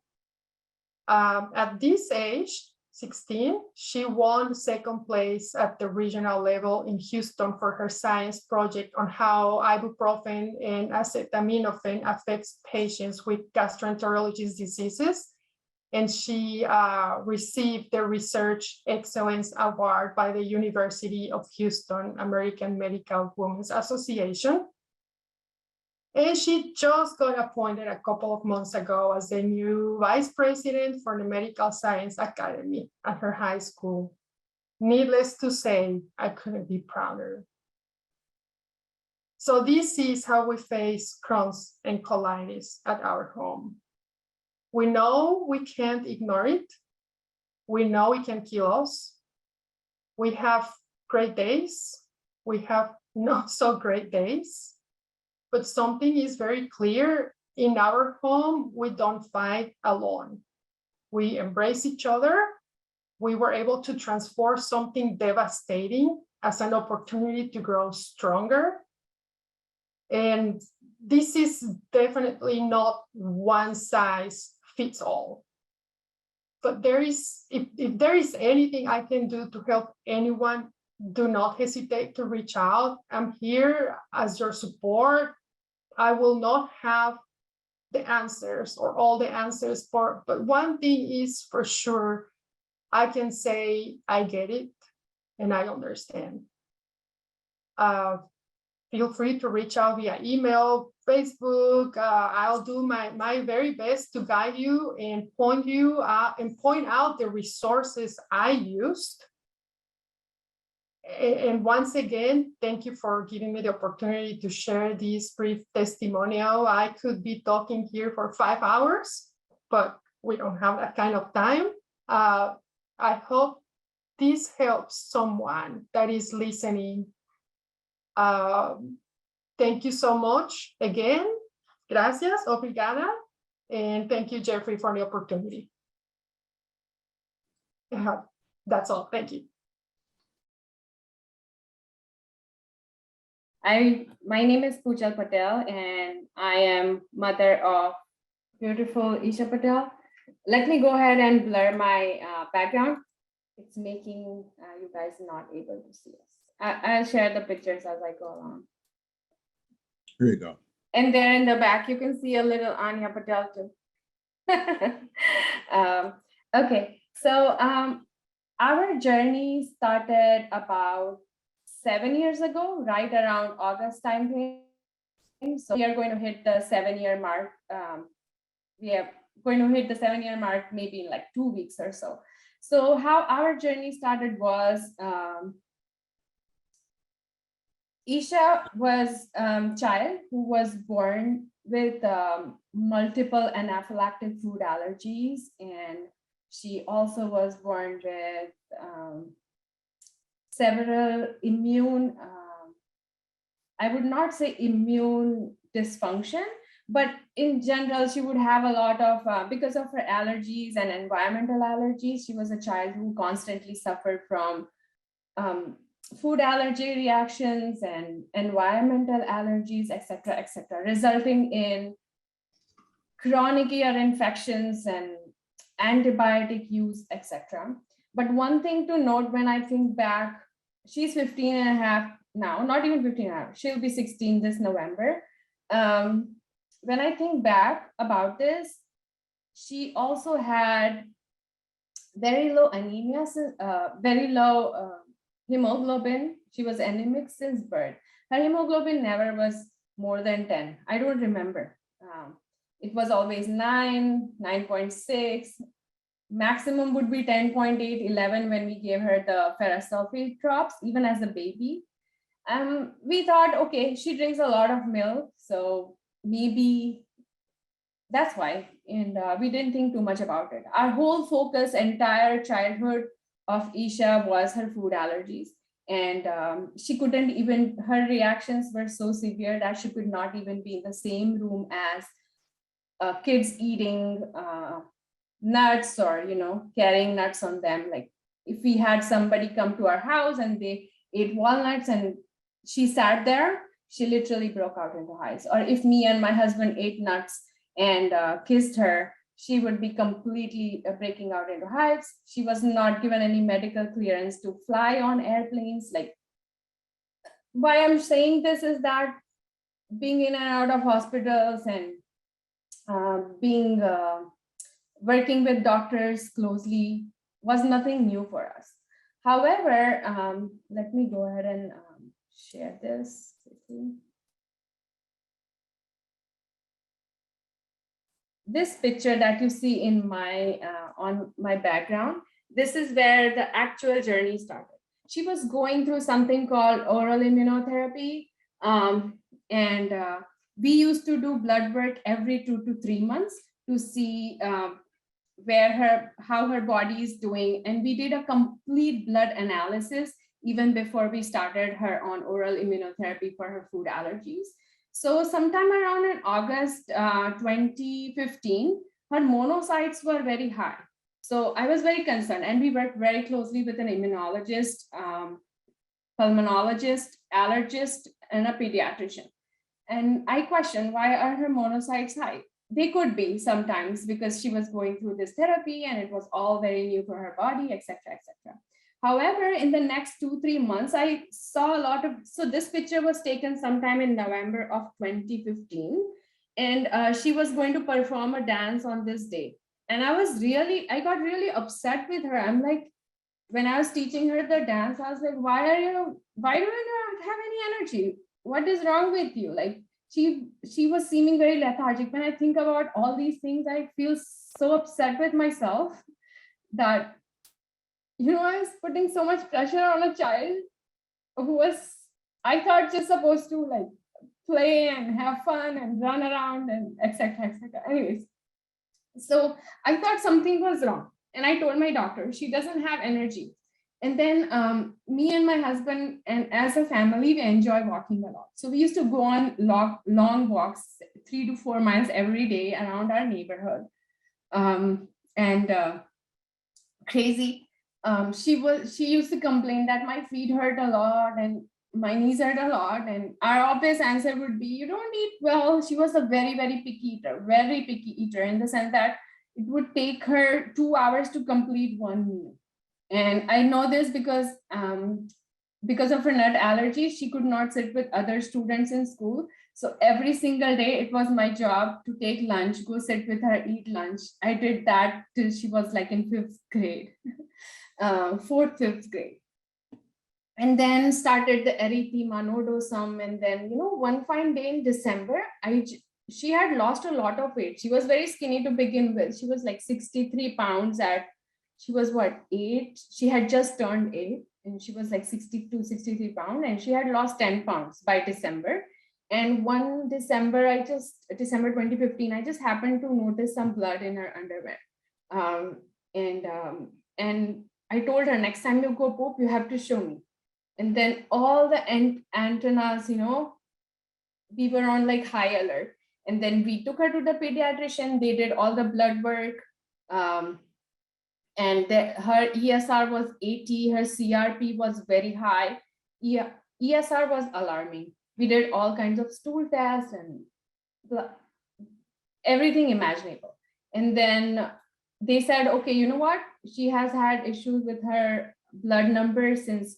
At this age, 16, she won second place at the regional level in Houston for her science project on how ibuprofen and acetaminophen affects patients with gastroenterology diseases. And she received the Research Excellence Award by the University of Houston American Medical Women's Association. And she just got appointed a couple of months ago as the new vice president for the Medical Science Academy at her high school. Needless to say, I couldn't be prouder. So this is how we face Crohn's and colitis at our home. We know we can't ignore it. We know it can kill us. We have great days. We have not so great days. But something is very clear. In our home, we don't fight alone. We embrace each other. We were able to transform something devastating as an opportunity to grow stronger. And this is definitely not one size fits all. But there is, if there is anything I can do to help anyone, do not hesitate to reach out. I'm here as your support. I will not have the answers or all the answers but one thing is for sure, I can say I get it and I understand. Feel free to reach out via email, Facebook. I'll do my very best to guide you and point out the resources I used. And once again, thank you for giving me the opportunity to share this brief testimonial. I could be talking here for 5 hours, but we don't have that kind of time. I hope this helps someone that is listening. Thank you so much again. Gracias, obrigada. And thank you, Jeffrey, for the opportunity. That's all. Thank you. My name is Pujal Patel, and I am mother of beautiful Isha Patel. Let me go ahead and blur my background. It's making you guys not able to see us. I'll share the pictures as I go along. Here you go. And there in the back, you can see a little Anya Patel too. Okay, so our journey started about 7 years ago, right around August time frame. So we are going to hit the 7-year mark. We are going to hit the 7-year mark maybe in like 2 weeks or so. So how our journey started was Isha was a child who was born with multiple anaphylactic food allergies, and she also was born with several immune, I would not say immune dysfunction, but in general, she would have a lot of, because of her allergies and environmental allergies, she was a child who constantly suffered from food allergy reactions and environmental allergies, etc., resulting in chronic ear infections and antibiotic use, etc. But one thing to note when I think back, she's 15 and a half now, not even 15 and a half, she'll be 16 this November. When I think back about this, she also had very low anemia, very low hemoglobin. She was anemic since birth. Her hemoglobin never was more than 10. I don't remember. It was always 9, 9.6. Maximum would be 10.8, 11 when we gave her the ferrous sulfate drops, even as a baby. We thought, okay, she drinks a lot of milk, so maybe that's why. And we didn't think too much about it. Our whole focus, entire childhood of Isha was her food allergies. And she couldn't even, her reactions were so severe that she could not even be in the same room as kids eating nuts or, carrying nuts on them. Like if we had somebody come to our house and they ate walnuts and she sat there, she literally broke out into hives. Or if me and my husband ate nuts and kissed her, she would be completely breaking out into hives. She was not given any medical clearance to fly on airplanes. Like, why I'm saying this is that being in and out of hospitals and working with doctors closely was nothing new for us. However, let me go ahead and share this quickly. This picture that you see in my on my background, this is where the actual journey started. She was going through something called oral immunotherapy, and we used to do blood work every 2 to 3 months to see how her body is doing, and we did a complete blood analysis even before we started her on oral immunotherapy for her food allergies. So sometime around in August 2015, her monocytes were very high. So I was very concerned, and we worked very closely with an immunologist, pulmonologist, allergist, and a pediatrician. And I questioned, why are her monocytes high? They could be sometimes because she was going through this therapy and it was all very new for her body, etc., etc. However, in the next 2-3 months, I saw a lot of, so this picture was taken sometime in November of 2015, and she was going to perform a dance on this day. And I got really upset with her. I'm like, when I was teaching her the dance, I was like, why do you not have any energy? What is wrong with you? Like, she was seeming very lethargic. When I think about all these things, I feel so upset with myself that, I was putting so much pressure on a child who was, I thought, just supposed to like play and have fun and run around and etc., etc. Anyways, so I thought something was wrong. And I told my doctor, she doesn't have energy. And then me and my husband, and as a family, we enjoy walking a lot. So we used to go on long walks, 3 to 4 miles every day around our neighborhood. Crazy. She used to complain that my feet hurt a lot and my knees hurt a lot. And our obvious answer would be, you don't eat well. She was a very, very picky eater in the sense that it would take her 2 hours to complete one meal. And I know this because because of her nut allergy, she could not sit with other students in school. So every single day, it was my job to take lunch, go sit with her, eat lunch. I did that till she was like in 5th grade, 4th, 5th grade. And then started the erythema nodosum. And then, one fine day in December, she had lost a lot of weight. She was very skinny to begin with. She was like 63 pounds she was what, 8? She had just turned 8 and she was like 62, 63 pounds, and she had lost 10 pounds by December. And one December, December 2015, I just happened to notice some blood in her underwear. And I told her, next time you go poop, you have to show me. And then all the antennas, we were on like high alert. And then we took her to the pediatrician. They did all the blood work. And her ESR was 80, her CRP was very high. ESR was alarming. We did all kinds of stool tests and everything imaginable. And then they said, okay, you know what? She has had issues with her blood number since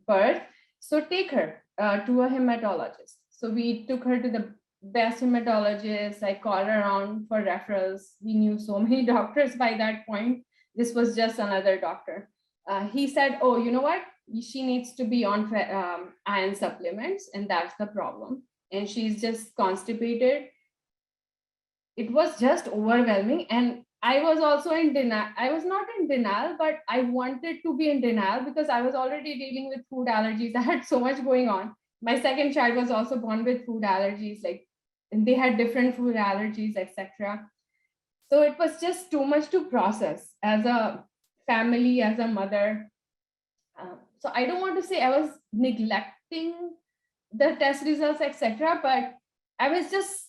birth. So take her to a hematologist. So we took her to the best hematologist. I called around for referrals. We knew so many doctors by that point. This was just another doctor. He said, oh, you know what? She needs to be on iron supplements, and that's the problem. And she's just constipated. It was just overwhelming. And I was also in denial. I was not in denial, but I wanted to be in denial because I was already dealing with food allergies. I had so much going on. My second child was also born with food allergies, and they had different food allergies, etc. So it was just too much to process as a family, as a mother. So I don't want to say I was neglecting the test results, etc., but I was just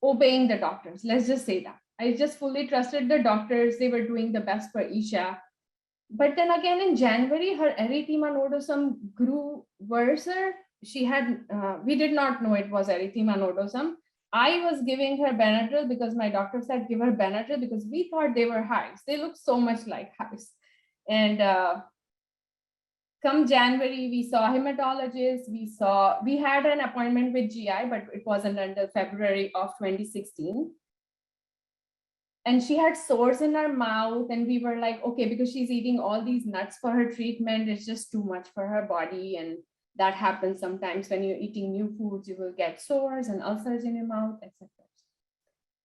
obeying the doctors. Let's just say that. I just fully trusted the doctors. They were doing the best for Isha. But then again, in January, her erythema nodosum grew worse. We did not know it was erythema nodosum. I was giving her Benadryl because my doctor said, give her Benadryl because we thought they were hives. They look so much like hives. And come January, we saw a hematologist. We had an appointment with GI, but it wasn't until February of 2016. And she had sores in her mouth, and we were like, okay, because she's eating all these nuts for her treatment, it's just too much for her body. And that happens sometimes when you're eating new foods, you will get sores and ulcers in your mouth, etc.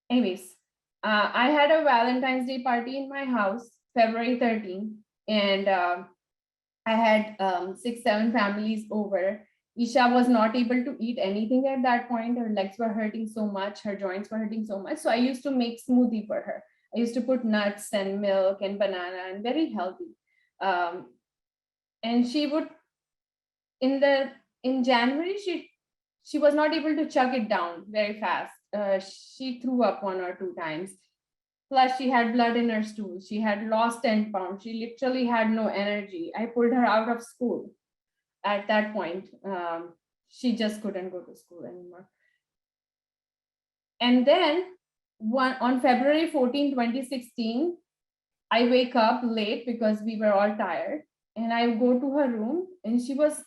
Anyways, I had a Valentine's Day party in my house, February 13, and I had 6-7 families over. Isha was not able to eat anything at that point. Her legs were hurting so much. Her joints were hurting so much. So I used to make smoothie for her. I used to put nuts and milk and banana and very healthy. And she would, in January, she was not able to chug it down very fast. She threw up 1 or 2 times. Plus, she had blood in her stool. She had lost 10 pounds. She literally had no energy. I pulled her out of school. At that point, she just couldn't go to school anymore. And then on February 14, 2016, I wake up late because we were all tired. And I go to her room and she was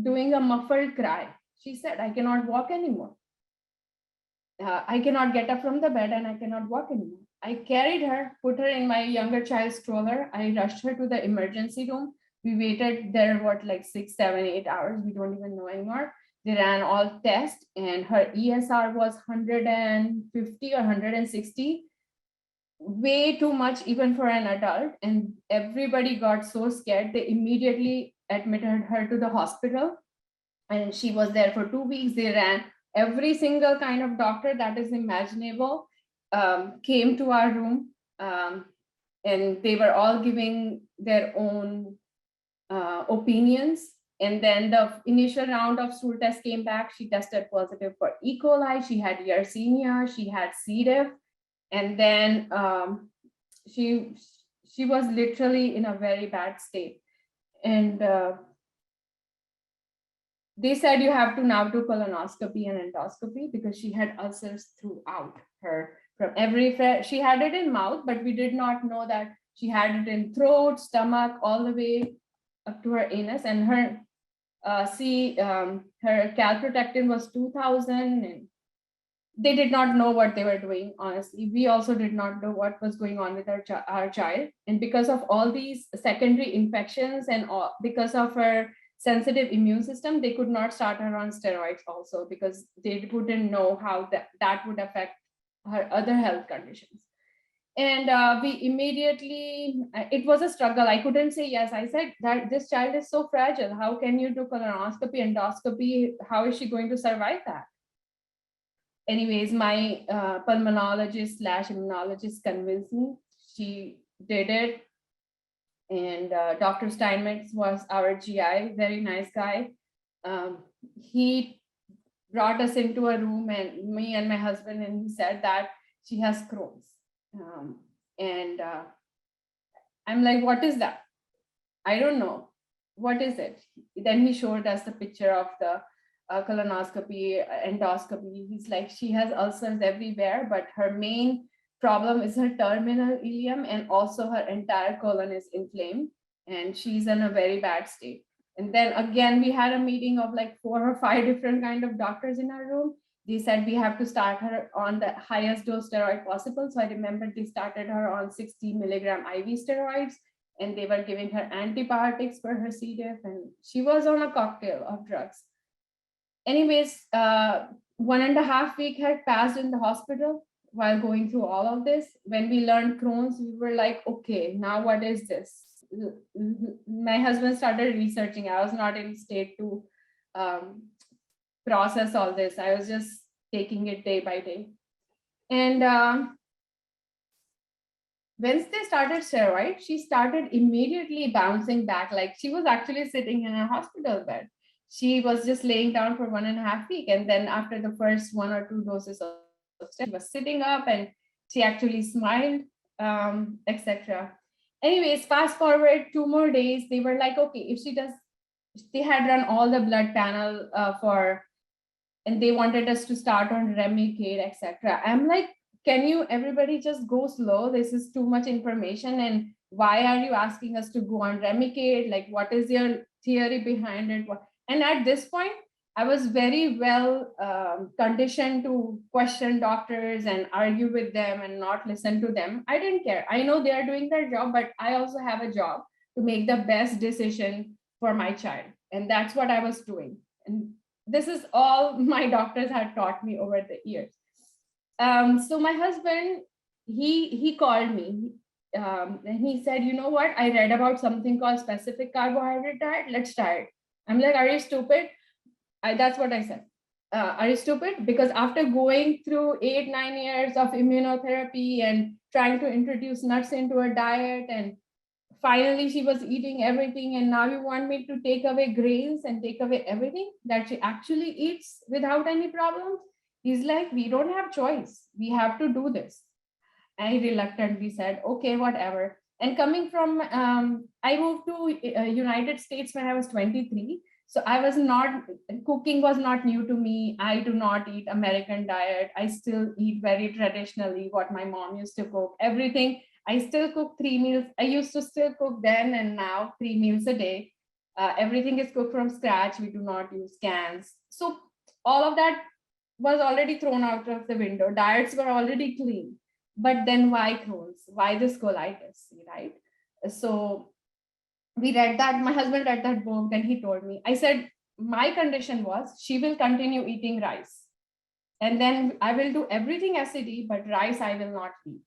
doing a muffled cry. She said, I cannot walk anymore. I cannot get up from the bed and I cannot walk anymore. I carried her, put her in my younger child's stroller. I rushed her to the emergency room. We waited there, 6, 7, 8 hours. We don't even know anymore. They ran all tests and her ESR was 150 or 160. Way too much even for an adult. And everybody got so scared. They immediately admitted her to the hospital. And she was there for 2 weeks. They ran every single kind of doctor that is imaginable, came to our room. And they were all giving their own opinions. And then the initial round of stool tests came back. She tested positive for E. coli. She had Yersinia. She had C. diff. And then she was literally in a very bad state. And they said you have to now do colonoscopy and endoscopy because she had ulcers throughout her. From she had it in mouth, but we did not know that she had it in throat, stomach, all the way up to her anus. And her calprotectin was 2000, and they did not know what they were doing. Honestly, we also did not know what was going on with our child. And because of all these secondary infections and because of her sensitive immune system, they could not start her on steroids also, because they wouldn't know how that would affect her other health conditions. And we immediately, it was a struggle. I couldn't say yes. I said that this child is so fragile. How can you do colonoscopy, endoscopy? How is she going to survive that? Anyways, my pulmonologist / immunologist convinced me. She did it. And Dr. Steinmetz was our GI, very nice guy. He brought us into a room, and me and my husband, and he said that she has Crohn's. I'm like, what is that? I don't know. What is it? Then he showed us the picture of the colonoscopy, endoscopy. He's like, she has ulcers everywhere, but her main problem is her terminal ileum, and also her entire colon is inflamed, and she's in a very bad state. And then again, we had a meeting of like 4 or 5 different kind of doctors in our room. They said we have to start her on the highest dose steroid possible. So I remember they started her on 60 milligram IV steroids, and they were giving her antibiotics for her C. diff, and she was on a cocktail of drugs. Anyways, 1.5 weeks had passed in the hospital while going through all of this. When we learned Crohn's, we were like, okay, now what is this? My husband started researching. I was not in state to process all this. I was just taking it day by day. And once they started steroid, she started immediately bouncing back. Like she was actually sitting in a hospital bed. She was just laying down for 1.5 weeks. And then after the first 1 or 2 doses of steroid, she was sitting up and she actually smiled, etc. Anyways, fast forward 2 more days, they were like, okay, if she does, they had run all the blood panel and they wanted us to start on Remicade, etc. I'm like, can you everybody just go slow? This is too much information. And why are you asking us to go on Remicade? Like, what is your theory behind it? And at this point, I was very well conditioned to question doctors and argue with them and not listen to them. I didn't care. I know they are doing their job, but I also have a job to make the best decision for my child. And that's what I was doing. And this is all my doctors had taught me over the years. So my husband, he called me and he said, you know what? I read about something called Specific Carbohydrate Diet. Let's try it. I'm like, are you stupid? That's what I said. Are you stupid? Because after going through 8-9 years of immunotherapy and trying to introduce nuts into her diet, and finally she was eating everything, and now you want me to take away grains and take away everything that she actually eats without any problems? He's like, we don't have choice. We have to do this. I reluctantly said, okay, whatever. And coming from, I moved to United States when I was 23. So I was not, cooking was not new to me. I do not eat American diet. I still eat very traditionally what my mom used to cook. Everything, I still cook 3 meals. I used to still cook then and now 3 meals a day. Everything is cooked from scratch. We do not use cans. So all of that was already thrown out of the window. Diets were already clean. But then why Crohn's? Why this colitis, right? So we read that, my husband read that book, and he told me, I said, my condition was she will continue eating rice. And then I will do everything SCD, but rice I will not eat.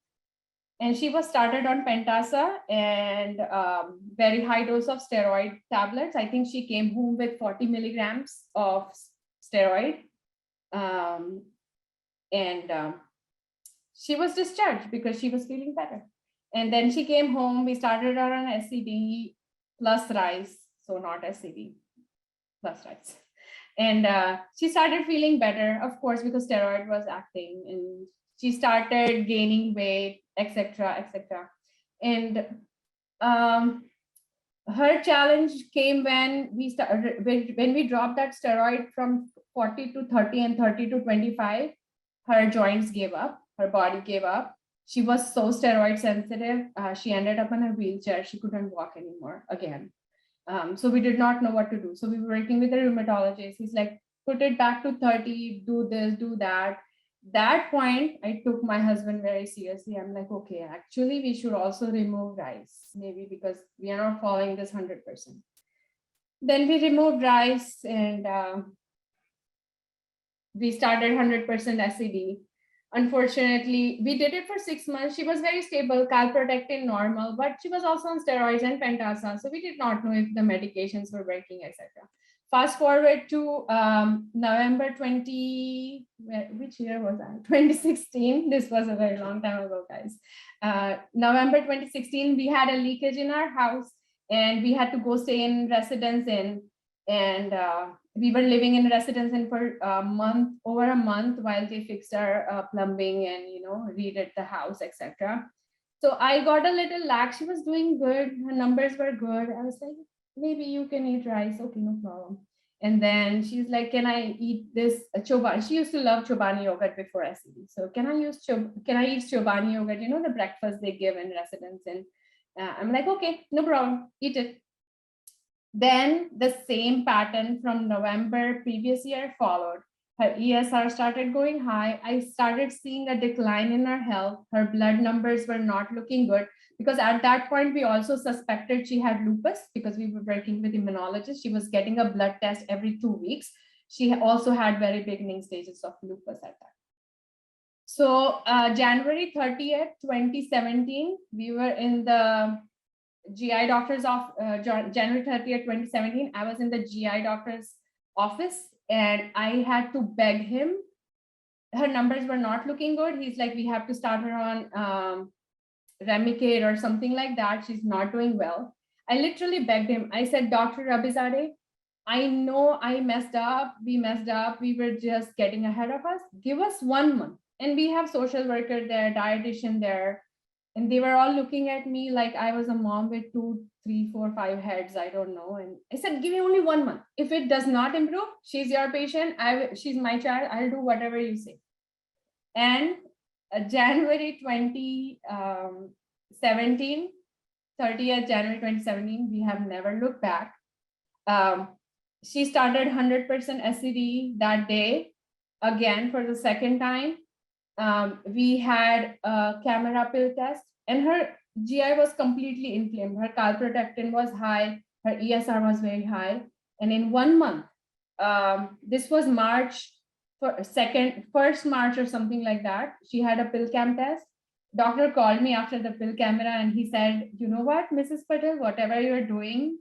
And she was started on Pentasa and very high dose of steroid tablets. I think she came home with 40 milligrams of steroid. She was discharged because she was feeling better. And then she came home, we started her on SCD plus rice, so not SCD, plus rice. And she started feeling better, of course, because steroid was acting, and she started gaining weight, etc., etc. And her challenge came when we started, when we dropped that steroid from 40 to 30 and 30 to 25, her joints gave up, her body gave up. She was so steroid sensitive. She ended up in a wheelchair. She couldn't walk anymore again. So we did not know what to do. So we were working with a rheumatologist. He's like, put it back to 30, do this, do that. That point, I took my husband very seriously. I'm like, okay, actually, we should also remove rice, maybe because we are not following this 100%. Then we removed rice and we started 100% SCD. Unfortunately, we did it for 6 months. She was very stable, calprotectin normal, but she was also on steroids and pentasa. So we did not know if the medications were working, etc. Fast forward to November 20, which year was that? 2016. This was a very long time ago, guys. November 2016, we had a leakage in our house and we had to go stay in residence inn. And we were living in residence inn for over a month while they fixed our plumbing and, redid the house, etc. So I got a little lax. She was doing good. Her numbers were good. I was like, maybe you can eat rice. Okay, no problem. And then she's like, can I eat this chobani? She used to love chobani yogurt before SCD. So can I eat chobani yogurt? The breakfast they give in residence. And I'm like, okay, no problem, eat it. Then the same pattern from November previous year followed. Her ESR started going high. I started seeing a decline in her health. Her blood numbers were not looking good because at that point, we also suspected she had lupus because we were working with immunologists. She was getting a blood test every 2 weeks. She also had very beginning stages of lupus at that. So January 30th, 2017, we were in the GI doctor's January 30th, 2017, I was in the GI doctor's office and I had to beg him. Her numbers were not looking good. He's like, we have to start her on Remicade or something like that. She's not doing well. I literally begged him. I said, Dr. Rabizadeh, I know I messed up. We messed up. We were just getting ahead of us. Give us 1 month. And we have social worker there, dietitian there. And they were all looking at me like I was a mom with 2, 3, 4, 5 heads. I don't know. And I said, give me only 1 month. If it does not improve, she's your patient. She's my child. I'll do whatever you say. And January 2017, 30th January 2017, we have never looked back. She started 100% SCD that day, again for the second time. We had a camera pill test and her GI was completely inflamed. Her calprotectin was high, her ESR was very high. And in 1 month, this was March, 1st March or something like that, she had a pill cam test. Doctor called me after the pill camera and he said, you know what, Mrs. Patel, whatever you're doing,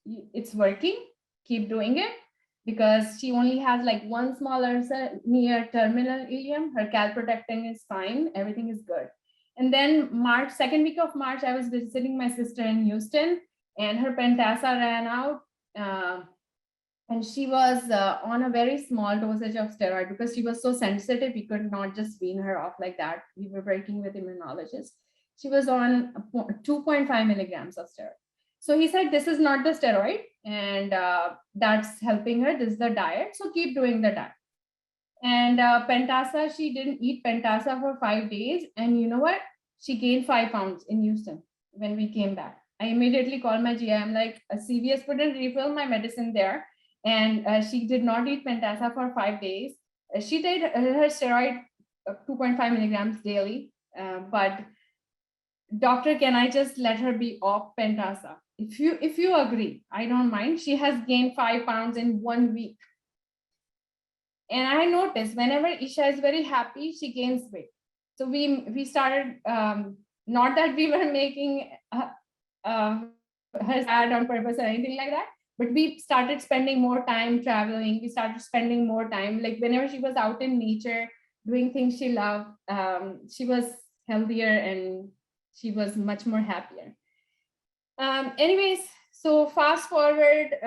it's working, keep doing it. Because she only has like one small ulcer near terminal ileum. Her calprotectin is fine, everything is good. And then second week of March, I was visiting my sister in Houston and her pentasa ran out. And she was on a very small dosage of steroid because she was so sensitive, we could not just wean her off like that. We were working with immunologists. She was on 2.5 milligrams of steroid. So he said, this is not the steroid and that's helping her. This is the diet. So keep doing the diet. And pentasa, she didn't eat pentasa for 5 days. And you know what? She gained 5 pounds in Houston when we came back. I immediately called my GI. I'm like, CVS couldn't refill my medicine there. And she did not eat pentasa for 5 days. She did her steroid 2.5 milligrams daily. But doctor, can I just let her be off pentasa? If you agree, I don't mind. She has gained 5 pounds in 1 week. And I noticed whenever Isha is very happy, she gains weight. So we started, not that we were making her sad on purpose or anything like that, but we started spending more time traveling. We started spending more time, like whenever she was out in nature, doing things she loved, she was healthier and she was much more happier. Anyways, so fast forward,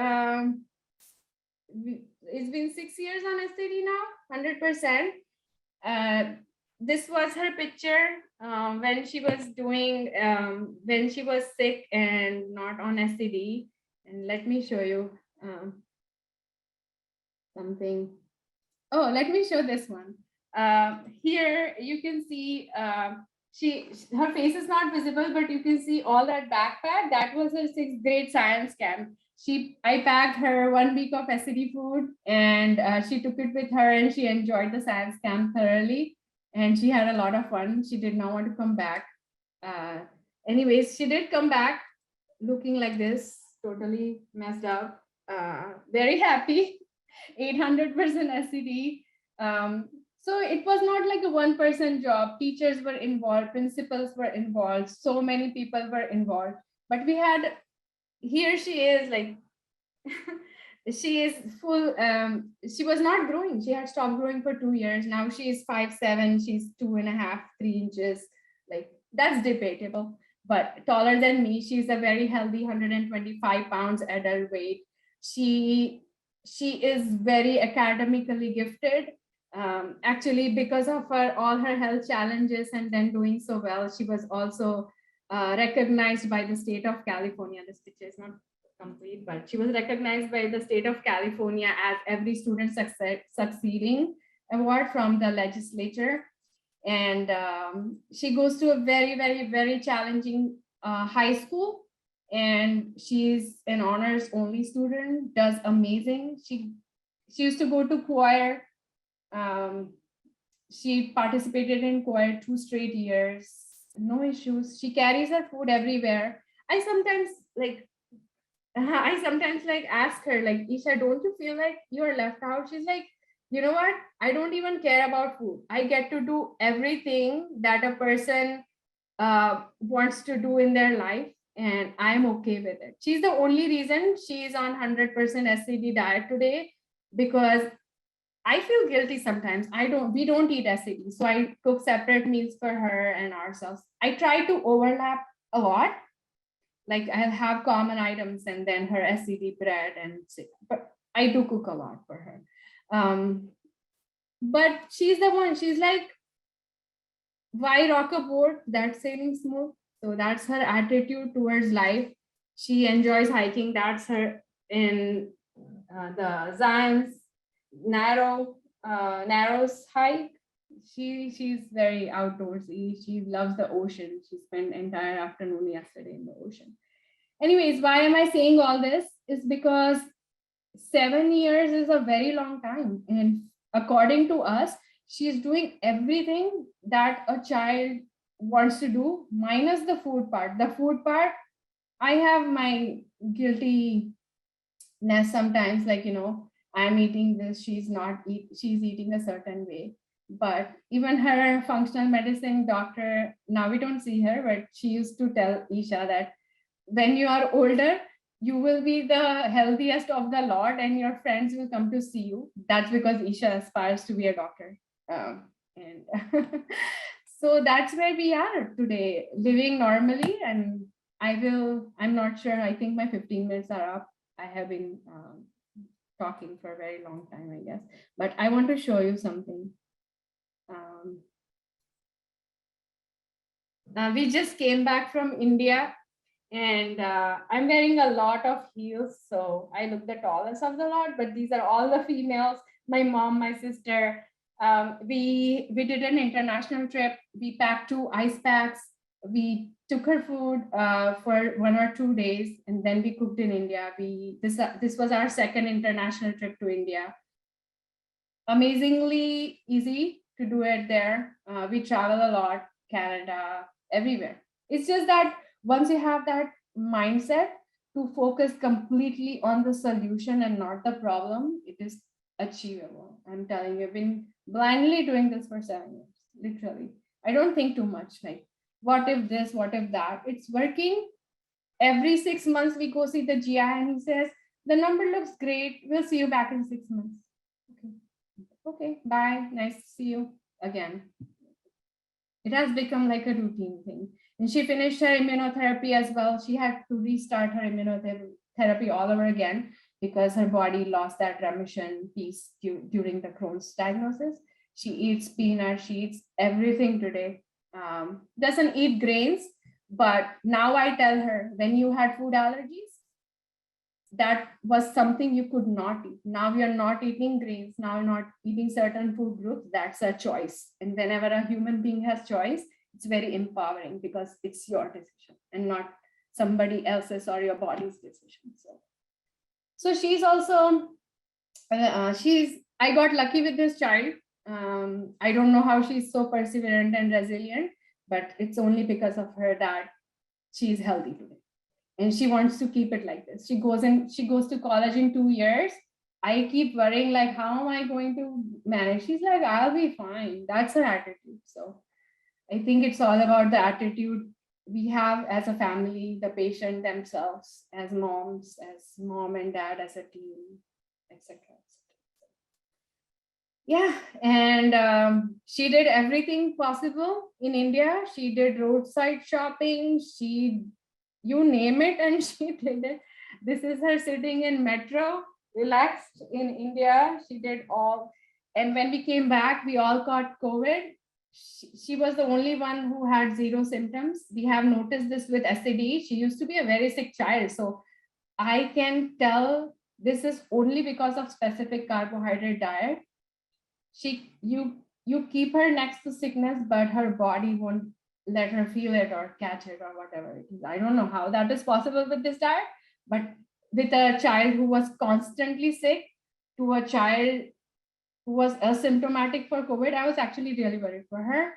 it's been 6 years on STD now, 100%. This was her picture when she was doing, when she was sick and not on STD. And let me show you something. Oh, let me show this one. Here you can see her face is not visible, but you can see all that backpack. That was her 6th grade science camp. I packed her 1 week of SCD food, and she took it with her, and she enjoyed the science camp thoroughly, and she had a lot of fun. She did not want to come back. Anyways, she did come back looking like this, totally messed up, very happy, 800% SCD. So it was not like a one-person job. Teachers were involved, principals were involved, so many people were involved. But we had, here she is, like, she is full, she was not growing. She had stopped growing for 2 years. Now she is 5'7", she's 2.5, 3 inches. Like, that's debatable, but taller than me. She's a very healthy 125 pounds adult weight. She is very academically gifted. Actually, because of all her health challenges and then doing so well, she was also recognized by the state of California. This picture is not complete, but she was recognized by the state of California as every student succeeding award from the legislature. And she goes to a very, very, very challenging high school, and she's an honors only student, does amazing. She used to go to choir. She participated in choir 2 straight years, no issues. She carries her food everywhere. I sometimes ask her, like, Isha, don't you feel like you're left out? She's like, you know what? I don't even care about food. I get to do everything that a person wants to do in their life, and I'm okay with it. She's the only reason she's on 100% SCD diet today, because I feel guilty sometimes. We don't eat SCD, so I cook separate meals for her and ourselves. I try to overlap a lot. Like, I'll have common items and then her SCD bread, but I do cook a lot for her. But she's the one, she's like, why rock a boat that's sailing smooth? So that's her attitude towards life. She enjoys hiking. That's her in the Zion's Narrows hike. She's very outdoorsy. She loves the ocean. She spent entire afternoon yesterday in the ocean. Anyways, why am I saying all this? Is because 7 years is a very long time, and according to us, she's doing everything that a child wants to do, minus the food part. The food part, I have my guiltiness sometimes, like, I'm eating this, she's eating a certain way. But even her functional medicine doctor, now we don't see her, but she used to tell Isha that when you are older, you will be the healthiest of the lot and your friends will come to see you. That's because Isha aspires to be a doctor. And so that's where we are today, living normally. And I'm not sure, I think my 15 minutes are up. I have been talking for a very long time, I guess, but I want to show you something. We just came back from India, and I'm wearing a lot of heels, so I look the tallest of the lot, but these are all the females, my mom, my sister. We did an international trip. We packed 2 ice packs. We took her food for 1 or 2 days, and then we cooked in India. This was our second international trip to India. Amazingly easy to do it there. We travel a lot, Canada, everywhere. It's just that once you have that mindset to focus completely on the solution and not the problem, it is achievable. I'm telling you, I've been blindly doing this for 7 years, literally. I don't think too much, like, what if this, what if that? It's working. Every 6 months we go see the GI and he says, the number looks great. We'll see you back in 6 months. Okay, bye. Nice to see you again. It has become like a routine thing. And she finished her immunotherapy as well. She had to restart her immunotherapy all over again because her body lost that remission piece during the Crohn's diagnosis. She eats peanuts, she eats everything today. Doesn't eat grains, but now I tell her, when you had food allergies, that was something you could not eat. Now you're not eating grains, now you're not eating certain food groups, that's a choice. And whenever a human being has choice, it's very empowering because it's your decision and not somebody else's or your body's decision. So So she's also, I got lucky with this child. I don't know how she's so perseverant and resilient, but it's only because of her that she's healthy today. And she wants to keep it like this. She goes to college in 2 years. I keep worrying, like, how am I going to manage? She's like, I'll be fine. That's her attitude. So I think it's all about the attitude we have as a family, the patient themselves, as moms, as mom and dad, as a team, etc. Yeah, and she did everything possible in India. She did roadside shopping. You name it, and she did it. This is her sitting in metro, relaxed in India. She did all. And when we came back, we all caught COVID. She was the only one who had 0 symptoms. We have noticed this with SCDA. She used to be a very sick child. So I can tell this is only because of specific carbohydrate diet. You keep her next to sickness, but her body won't let her feel it or catch it or whatever it is. I don't know how that is possible with this diet, but with a child who was constantly sick to a child who was asymptomatic for COVID, I was actually really worried for her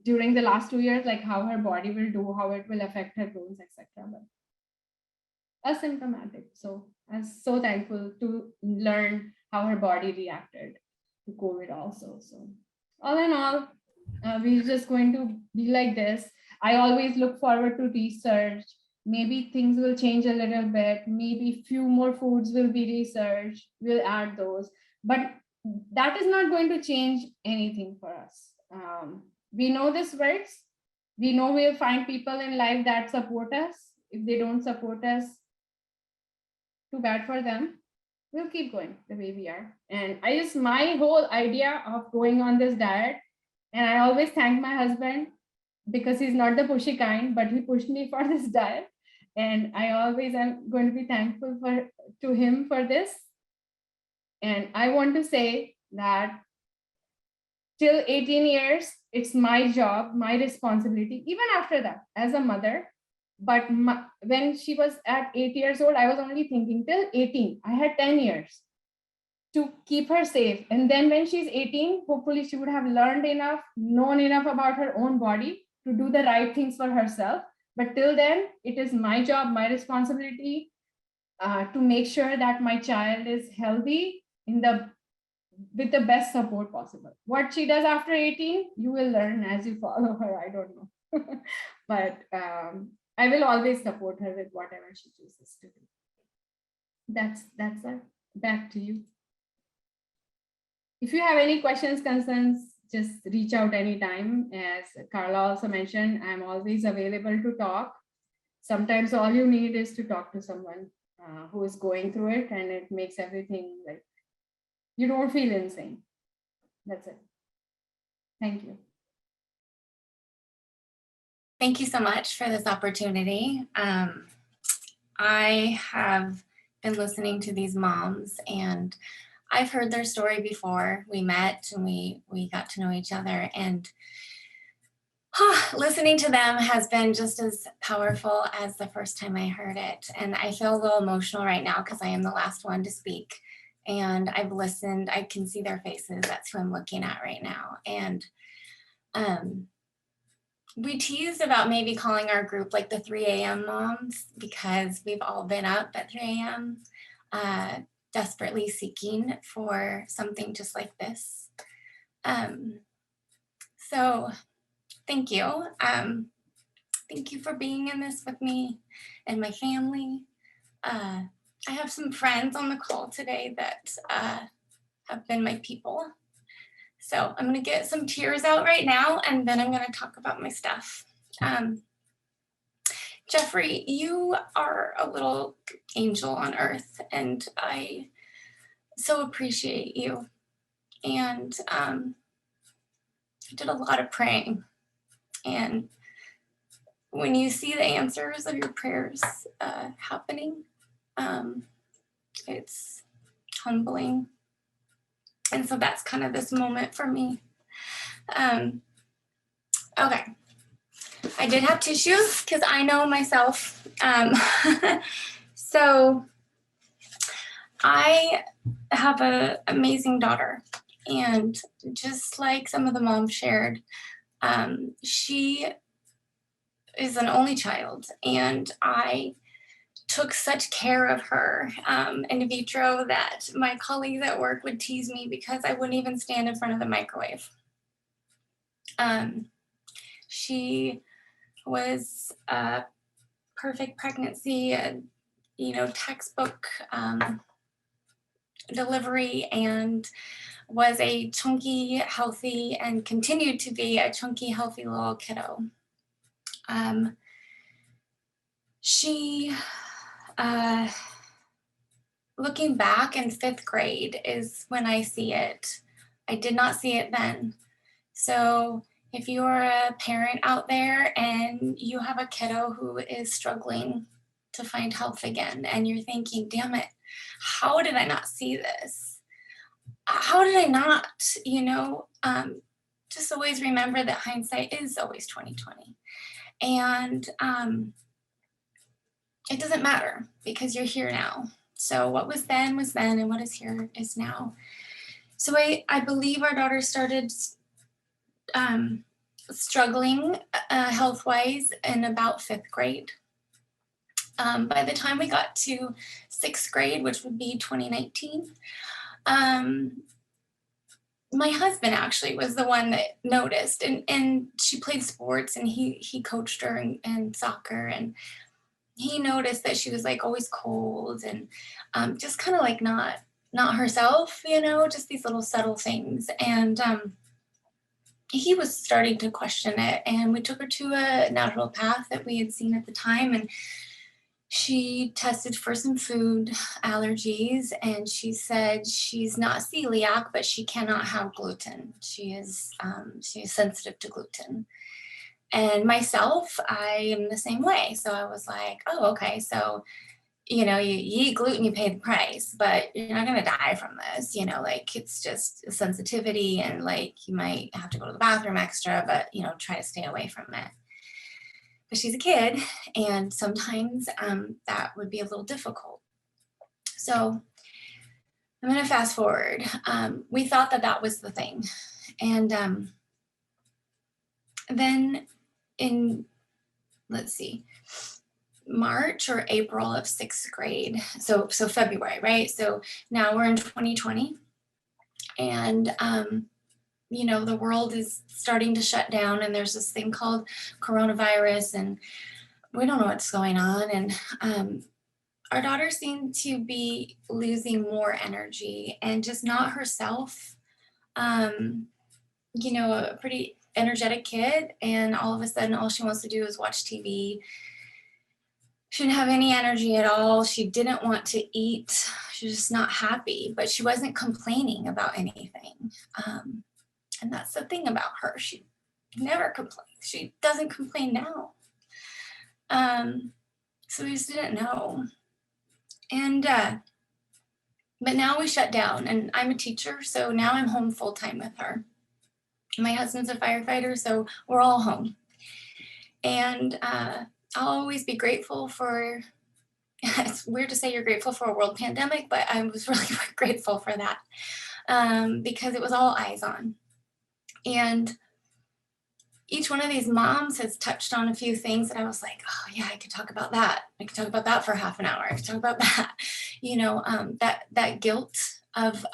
during the last 2 years, like how her body will do, how it will affect her bones, etc. But asymptomatic. So I was so thankful to learn how her body reacted to COVID also. So all in all, we're just going to be like this. I always look forward to research. Maybe things will change a little bit. Maybe few more foods will be researched. We'll add those. But that is not going to change anything for us. We know this works. We know we'll find people in life that support us. If they don't support us, too bad for them. We'll keep going the way we are. And my whole idea of going on this diet, and I always thank my husband because he's not the pushy kind, but he pushed me for this diet. And I always am going to be thankful to him for this. And I want to say that till 18 years, it's my job, my responsibility, even after that, as a mother. But when she was at 8 years old, I was only thinking till 18. I had 10 years to keep her safe. And then when she's 18, hopefully she would have learned enough, known enough about her own body to do the right things for herself. But till then, it is my job, my responsibility to make sure that my child is healthy with the best support possible. What she does after 18, you will learn as you follow her. I don't know. But I will always support her with whatever she chooses to do. That's it. Back to you. If you have any questions, concerns, just reach out anytime. As Karla also mentioned, I'm always available to talk. Sometimes all you need is to talk to someone who is going through it, and it makes everything like you don't feel insane. That's it. Thank you. Thank you so much for this opportunity. I have been listening to these moms, and I've heard their story before. We met and we got to know each other, and listening to them has been just as powerful as the first time I heard it. And I feel a little emotional right now because I am the last one to speak. And I've listened, I can see their faces. That's who I'm looking at right now. And we teased about maybe calling our group like the 3 a.m. moms, because we've all been up at 3 a.m. Desperately seeking for something just like this. So thank you. Thank you for being in this with me and my family. I have some friends on the call today that have been my people. So I'm gonna get some tears out right now, and then I'm gonna talk about my stuff. Jeffrey, you are a little angel on earth, and I so appreciate you. And I did a lot of praying. And when you see the answers of your prayers happening, it's humbling. And so that's kind of this moment for me. Okay. I did have tissues because I know myself. So I have an amazing daughter, and just like some of the moms shared, she is an only child, and I took such care of her in vitro that my colleagues at work would tease me because I wouldn't even stand in front of the microwave. She was a perfect pregnancy, textbook delivery, and was a chunky, healthy, and continued to be a chunky, healthy little kiddo. She, looking back in 5th grade is when I see it. I did not see it then. So if you're a parent out there and you have a kiddo who is struggling to find health again, and you're thinking, damn it, how did I not see this? How did I not, just always remember that hindsight is always 20/20. And it doesn't matter because you're here now. So what was then, and what is here is now. So I believe our daughter started struggling health-wise in about 5th grade. By the time we got to 6th grade, which would be 2019, my husband actually was the one that noticed, and she played sports, and he coached her in soccer, and he noticed that she was like always cold and just kind of like not herself, just these little subtle things. And he was starting to question it, and we took her to a naturopath that we had seen at the time, and she tested for some food allergies, and she said she's not celiac, but she cannot have gluten. She is sensitive to gluten. And myself, I am the same way. So I was like, oh, okay. So, you eat gluten, you pay the price, but you're not going to die from this. It's just a sensitivity, and you might have to go to the bathroom extra, but, try to stay away from it. But she's a kid, and sometimes that would be a little difficult. So I'm going to fast forward. We thought that was the thing. And then in, March or April of 6th grade, so February, right? So now we're in 2020, and the world is starting to shut down, and there's this thing called coronavirus, and we don't know what's going on. And our daughter seemed to be losing more energy and just not herself. A pretty energetic kid, and all of a sudden all she wants to do is watch TV. She didn't have any energy at all. She didn't want to eat. She was just not happy, but she wasn't complaining about anything. And that's the thing about her. She never complains. She doesn't complain now. So we just didn't know. And, but now we shut down, and I'm a teacher, so now I'm home full time with her. My husband's a firefighter, so we're all home. And I'll always be grateful for, it's weird to say you're grateful for a world pandemic, but I was really grateful for that because it was all eyes on. And each one of these moms has touched on a few things that I was like, oh yeah, I could talk about that. I could talk about that for half an hour. I could talk about that, that guilt of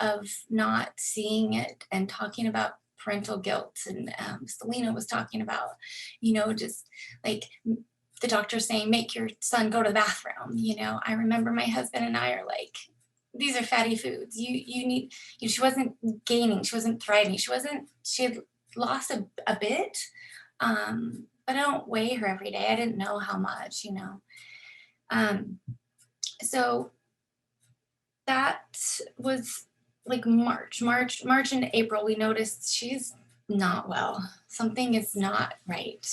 not seeing it, and talking about parental guilt. And Celina was talking about, just like the doctor saying, make your son go to the bathroom. I remember my husband and I are like, these are fatty foods. You need, she wasn't gaining, she wasn't thriving. She had lost a bit, but I don't weigh her every day. I didn't know how much, so that was like March and April. We noticed she's not well. Something is not right.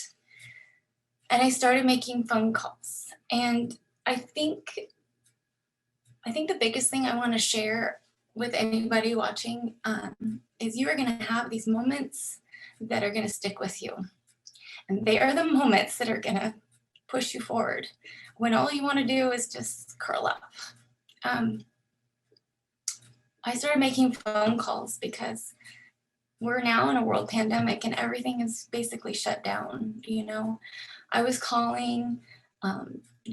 And I started making phone calls. And I think the biggest thing I want to share with anybody watching is you are going to have these moments that are going to stick with you. And they are the moments that are going to push you forward when all you want to do is just curl up. I started making phone calls because we're now in a world pandemic and everything is basically shut down. You know, I was calling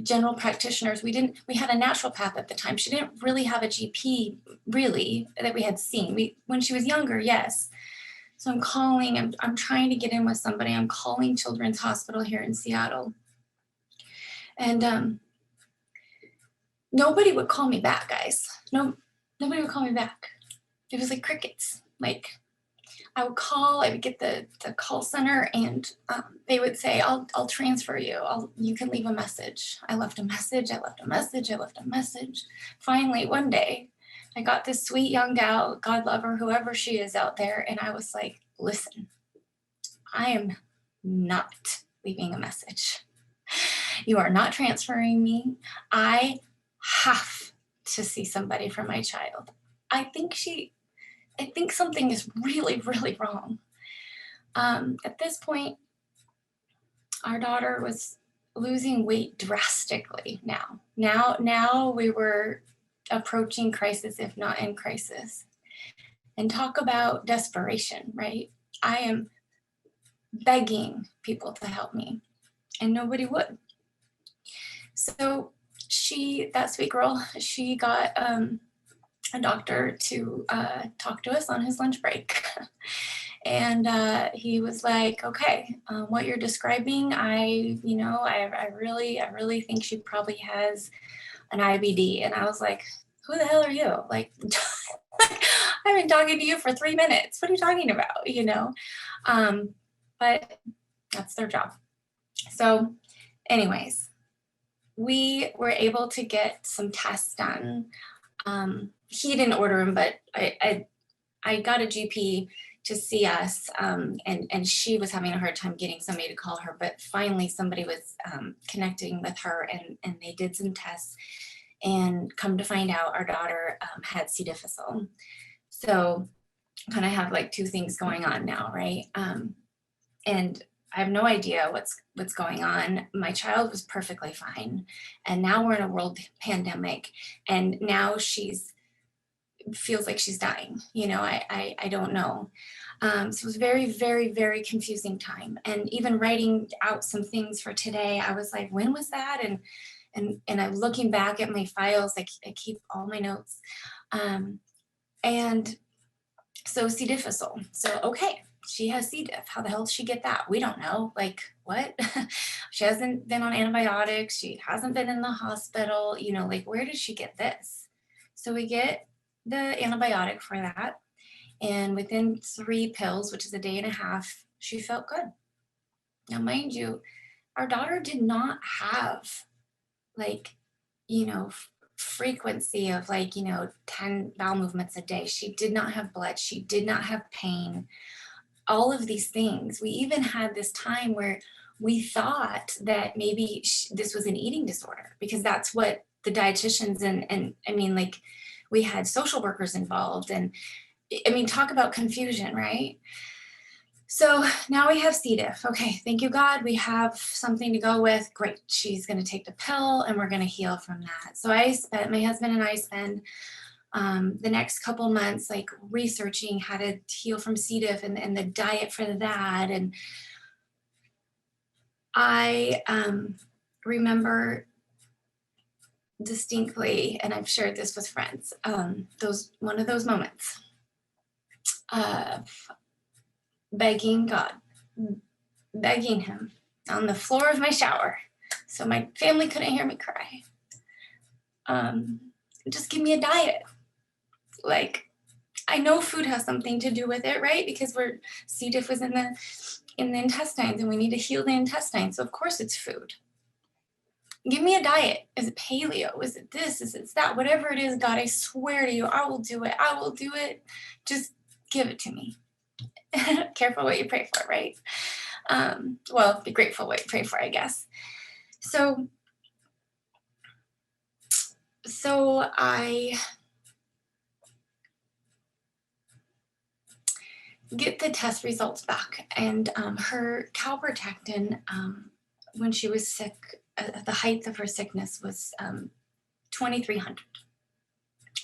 general practitioners. We had a naturopath at the time. She didn't really have a GP really that we had seen. When she was younger, yes. So I'm calling, I'm trying to get in with somebody. I'm calling Children's Hospital here in Seattle. And nobody would call me back, guys. Nobody would call me back. It was like crickets. Like I would call, I would get the call center and they would say, I'll transfer you. You can leave a message. I left a message, I left a message, I left a message. Finally, one day, I got this sweet young gal, God love her, whoever she is out there. And I was like, listen, I am not leaving a message. You are not transferring me. I have to see somebody for my child. I think something is really, really wrong. At this point, our daughter was losing weight drastically now. Now we were approaching crisis, if not in crisis. And talk about desperation, right? I am begging people to help me, and nobody would. So that sweet girl, she got a doctor to talk to us on his lunch break. And he was like, okay, what you're describing, I really think she probably has an IBD. And I was like, who the hell are you? Like, I've been talking to you for 3 minutes. What are you talking about? You know? But that's their job. So anyways, we were able to get some tests done. He didn't order them, but I got a GP to see us, and she was having a hard time getting somebody to call her, but finally somebody was connecting with her, and they did some tests, and come to find out our daughter had C. difficile. So kind of have like two things going on now, right? And I have no idea what's going on. My child was perfectly fine, and now we're in a world pandemic, and now feels like she's dying. You know, I don't know. So it was very, very, very confusing time. And even writing out some things for today, I was like, when was that? And I'm looking back at my files. I keep all my notes. And so C. difficile. So okay, she has C. diff. How the hell did she get that? We don't know. Like, what? She hasn't been on antibiotics. She hasn't been in the hospital. You know, like, where did she get this? So we get the antibiotic for that. And within 3 pills, which is a day and a half, she felt good. Now, mind you, our daughter did not have like, you know, frequency of like, you know, 10 bowel movements a day. She did not have blood. She did not have pain. All of these things. We even had this time where we thought that maybe this was an eating disorder, because that's what the dietitians and I mean, like, we had social workers involved, and I mean, talk about confusion, right? So now we have C. diff. Okay, thank you, God. We have something to go with. Great. She's going to take the pill and we're going to heal from that. So my husband and I spend the next couple months like researching how to heal from C. diff and the diet for that. And I remember distinctly, and I've shared this with friends, one of those moments of begging God, begging him on the floor of my shower so my family couldn't hear me cry. Just give me a diet. Like, I know food has something to do with it, right? Because C. diff was in the intestines and we need to heal the intestines. So of course it's food. Give me a diet. Is it paleo? Is it this? Is it that? Whatever it is, God, I swear to you, I will do it. I will do it. Just give it to me. Careful what you pray for, right? Well, be grateful what you pray for, I guess. So I get the test results back, and her calprotectin, when she was sick, the height of her sickness was 2,300.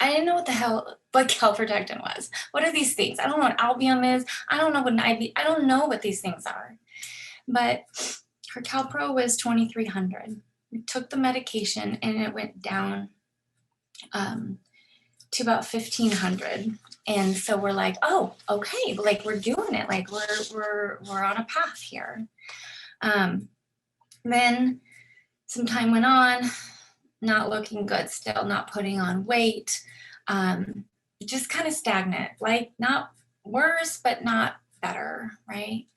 I didn't know what the hell like calprotectin was. What are these things? I don't know what Albion is. I don't know what an IBD, I don't know what these things are. But her Calpro was 2,300. We took the medication and it went down to about 1,500. And so we're like, oh, okay, like we're doing it. Like we're on a path here. Then some time went on, not looking good still, not putting on weight, just kind of stagnant, like not worse, but not better, right?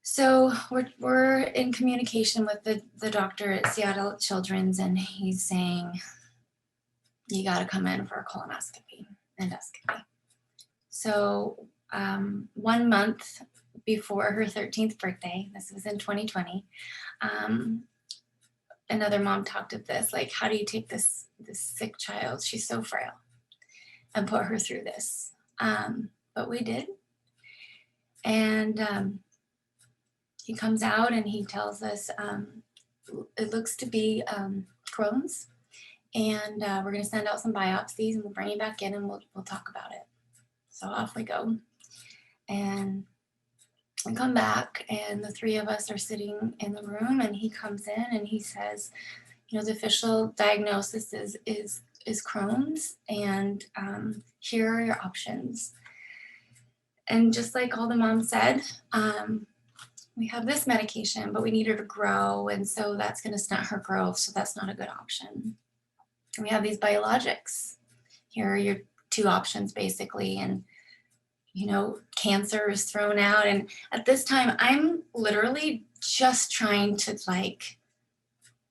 So we're in communication with the doctor at Seattle Children's, and he's saying, you got to come in for a colonoscopy, endoscopy. So 1 month before her 13th birthday, this was in 2020, another mom talked of this, like, how do you take this sick child, she's so frail, and put her through this? But we did. And he comes out and he tells us it looks to be Crohn's, and we're going to send out some biopsies and we'll bring you back in and we'll talk about it. So off we go. And I come back and the three of us are sitting in the room, and he comes in and he says, you know, the official diagnosis is Crohn's, and here are your options. And just like all the moms said, we have this medication, but we need her to grow, and so that's going to stunt her growth, so that's not a good option. And we have these biologics. Here are your two options, basically, and you know, cancer is thrown out. And at this time, I'm literally just trying to like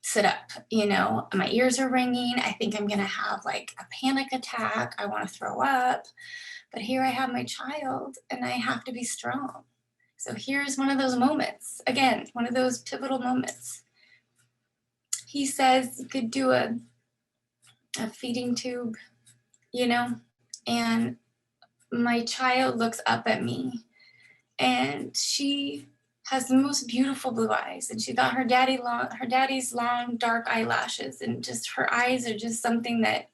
sit up, you know, my ears are ringing. I think I'm going to have like a panic attack. I want to throw up, but here I have my child and I have to be strong. So here's one of those moments, again, one of those pivotal moments. He says you could do a feeding tube, you know, and my child looks up at me and she has the most beautiful blue eyes, and she got her daddy's long dark eyelashes, and just her eyes are just something that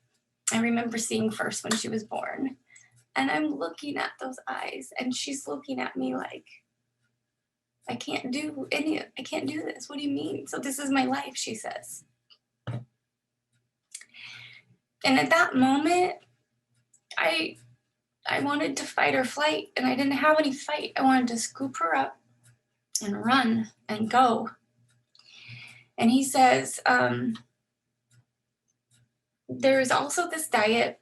I remember seeing first when she was born. And I'm looking at those eyes and she's looking at me like, I can't do this. What do you mean? So this is my life, she says. And at that moment, I wanted to fight or flight, and I didn't have any fight. I wanted to scoop her up and run and go. And he says, there's also this diet.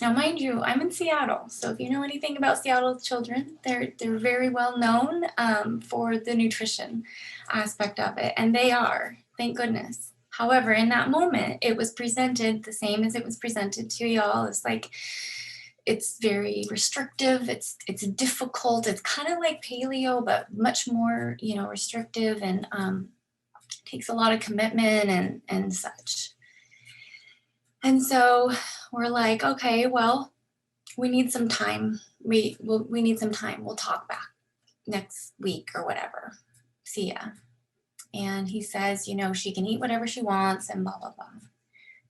Now, mind you, I'm in Seattle, so if you know anything about Seattle children, they're very well known for the nutrition aspect of it, and they are, thank goodness. However, in that moment, it was presented the same as it was presented to y'all. It's like, it's very restrictive, it's difficult, it's kind of like paleo, but much more, you know, restrictive, and takes a lot of commitment and such. And so we're like, okay, well, we need some time. We need some time. We'll talk back next week or whatever. See ya. And he says, you know, she can eat whatever she wants and blah, blah, blah.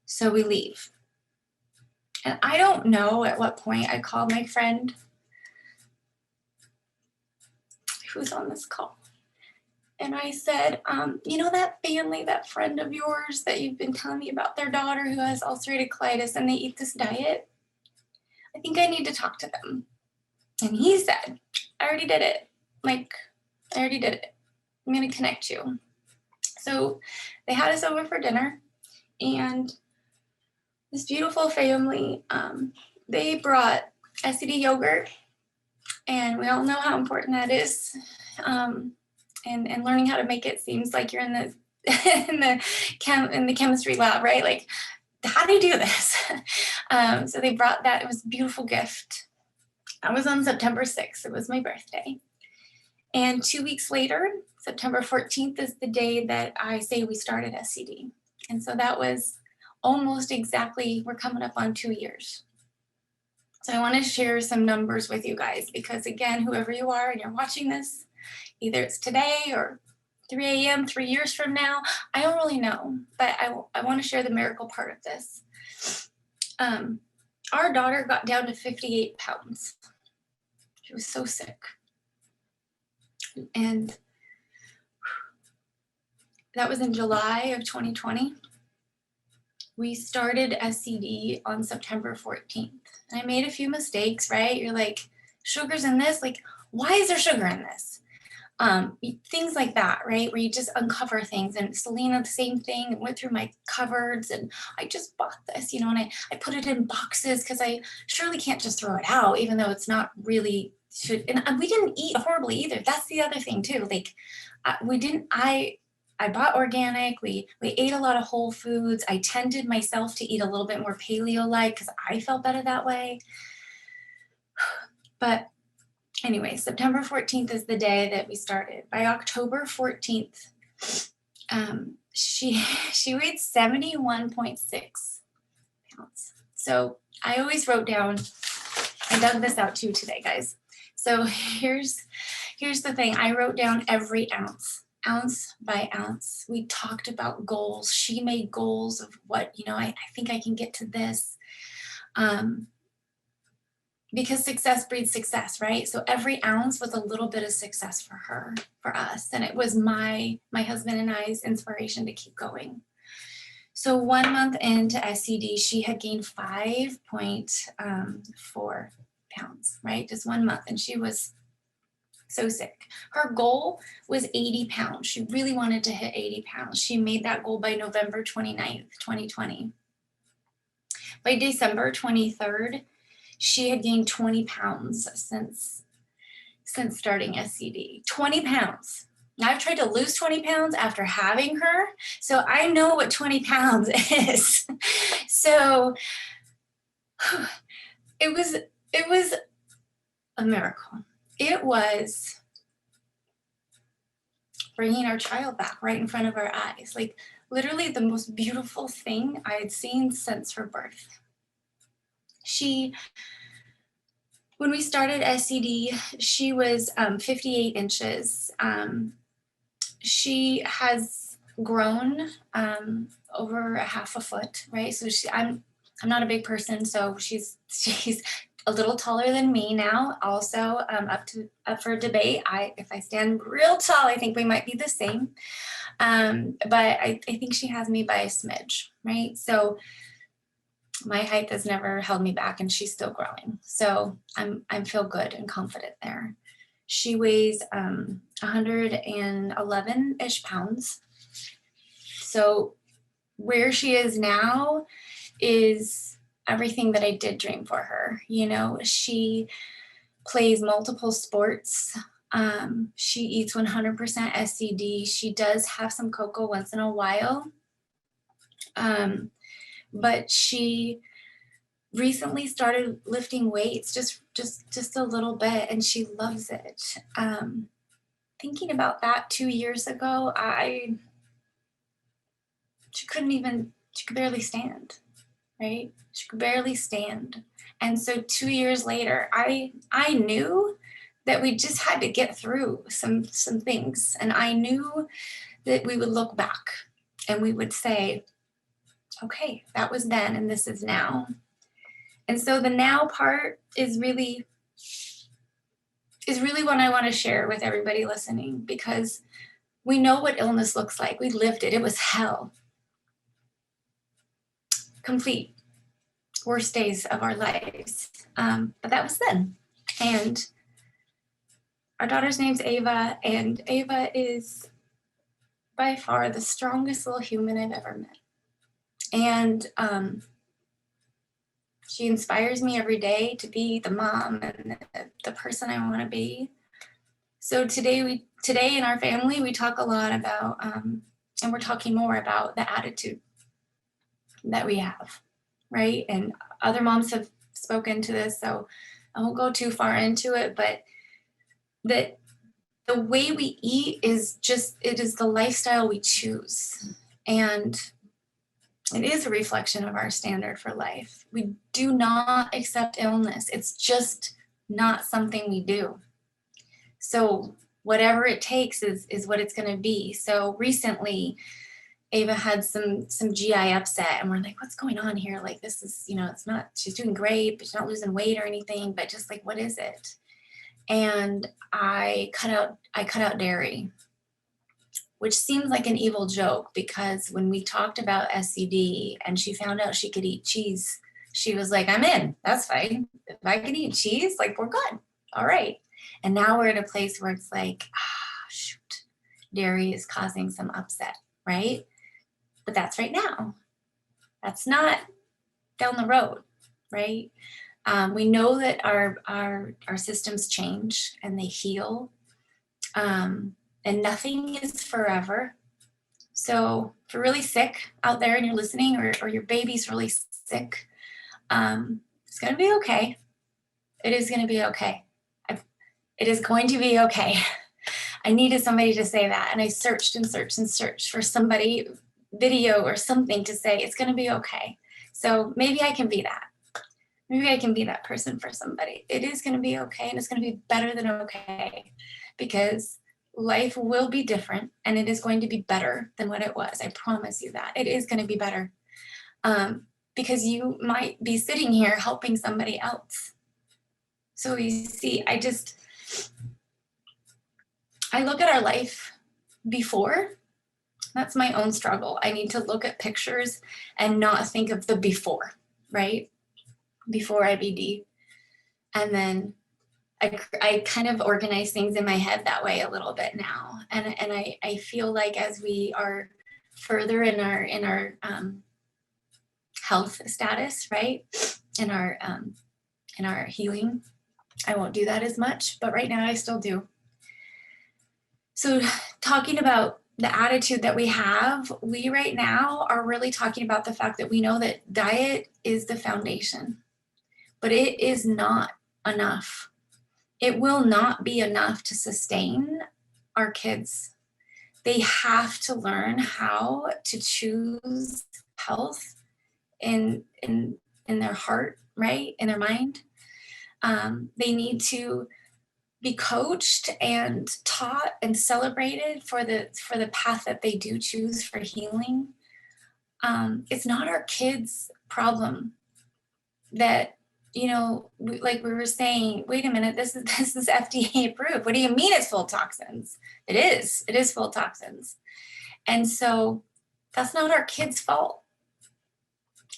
So we leave. And I don't know at what point I called my friend who's on this call. And I said, you know, that family, that friend of yours that you've been telling me about, their daughter who has ulcerative colitis and they eat this diet? I think I need to talk to them. And he said, I already did it. Like, I already did it. I'm going to connect you. So they had us over for dinner, and this beautiful family, they brought SCDA yogurt, and we all know how important that is. And learning how to make it seems like you're in the chemistry lab, right? Like, how do you do this? So they brought that. It was a beautiful gift. That was on September 6th. It was my birthday. And 2 weeks later, September 14th is the day that I say we started SCD. And so that was almost exactly, we're coming up on 2 years. So I want to share some numbers with you guys, because again, whoever you are and you're watching this, either it's today or 3 a.m., 3 years from now, I don't really know, but I want to share the miracle part of this. our daughter got down to 58 pounds. She was so sick. And that was in July of 2020. We started SCD on September 14th. And I made a few mistakes, right? You're like, sugar's in this? Like, why is there sugar in this? Things like that, right? Where you just uncover things. And Celina, the same thing, went through my cupboards and I just bought this, and I put it in boxes because I surely can't just throw it out, even though it's not really should. And we didn't eat horribly either. That's the other thing too. Like I bought organic, we ate a lot of whole foods. I tended myself to eat a little bit more paleo-like because I felt better that way. But anyway, September 14th is the day that we started. By October 14th, she weighed 71.6 pounds. So I always wrote down, I dug this out too today, guys. So here's the thing. I wrote down every ounce by ounce. We talked about goals. She made goals of what, I think I can get to this. Because success breeds success, right? So every ounce was a little bit of success for her, for us. And it was my husband and I's inspiration to keep going. So 1 month into SCD, she had gained 5.4 pounds, right? Just 1 month. And she was so sick. Her goal was 80 pounds. She really wanted to hit 80 pounds. She made that goal by November 29th, 2020. By December 23rd, she had gained 20 pounds since starting SCD. 20 pounds. Now I've tried to lose 20 pounds after having her, so I know what 20 pounds is. So it was a miracle. It was bringing our child back right in front of our eyes. Like literally the most beautiful thing I had seen since her birth. When we started SCD, she was 58 inches. She has grown over a half a foot, right? So I'm not a big person, so she's a little taller than me now. Also, up for debate. If I stand real tall, I think we might be the same. But I think she has me by a smidge, right? So my height has never held me back, and she's still growing. So I feel good and confident there. She weighs 111-ish pounds. So where she is now is everything that I did dream for her. She plays multiple sports. She eats 100% SCD. She does have some cocoa once in a while. But she recently started lifting weights, just a little bit, and she loves it. Thinking about that 2 years ago, she could barely stand, right? She could barely stand. And so 2 years later, I knew that we just had to get through some things. And I knew that we would look back and we would say, okay, that was then and this is now. And so the now part is really what I want to share with everybody listening, because we know what illness looks like. We lived it. It was hell. Complete worst days of our lives. But that was then. And our daughter's name's Ava, and Ava is by far the strongest little human I've ever met. And she inspires me every day to be the mom and the person I want to be. So today in our family, we talk a lot about, and we're talking more about the attitude that we have, right? And other moms have spoken to this, so I won't go too far into it, but that the way we eat is it is the lifestyle we choose. And it is a reflection of our standard for life. We do not accept illness. It's just not something we do. So whatever it takes is what it's going to be. So recently, Ava had some GI upset, and we're like, what's going on here? Like, this is, it's not, she's doing great, but she's not losing weight or anything, but just like, what is it? And I cut out dairy, which seems like an evil joke, because when we talked about SCD and she found out she could eat cheese, she was like, I'm in, that's fine. If I can eat cheese, like, we're good. All right. And now we're at a place where it's like, shoot, dairy is causing some upset, right? But that's right now. That's not down the road, right? We know that our systems change and they heal, and nothing is forever. So if you're really sick out there and you're listening, or your baby's really sick, it's going to be okay. It is going to be okay. It is going to be okay. I needed somebody to say that, and I searched and searched and searched for somebody, video or something, to say it's going to be okay. So maybe I can be that. Maybe I can be that person for somebody. It is going to be okay, and it's going to be better than okay, because life will be different, and it is going to be better than what it was. I promise you that. It is going to be better, because you might be sitting here helping somebody else. So you see, I look at our life before. That's my own struggle. I need to look at pictures and not think of the before, right? Before IBD. And then I kind of organize things in my head that way a little bit now. And I feel like as we are further in our health status, right? In our healing, I won't do that as much, but right now I still do. So talking about the attitude that we have, we right now are really talking about the fact that we know that diet is the foundation, but it is not enough. It will not be enough to sustain our kids. They have to learn how to choose health in their heart, right? In their mind. They need to be coached and taught and celebrated for the path that they do choose for healing. It's not our kids' problem that, like we were saying, wait a minute, this is FDA approved. What do you mean it's full of toxins? It is full of toxins. And so that's not our kids' fault.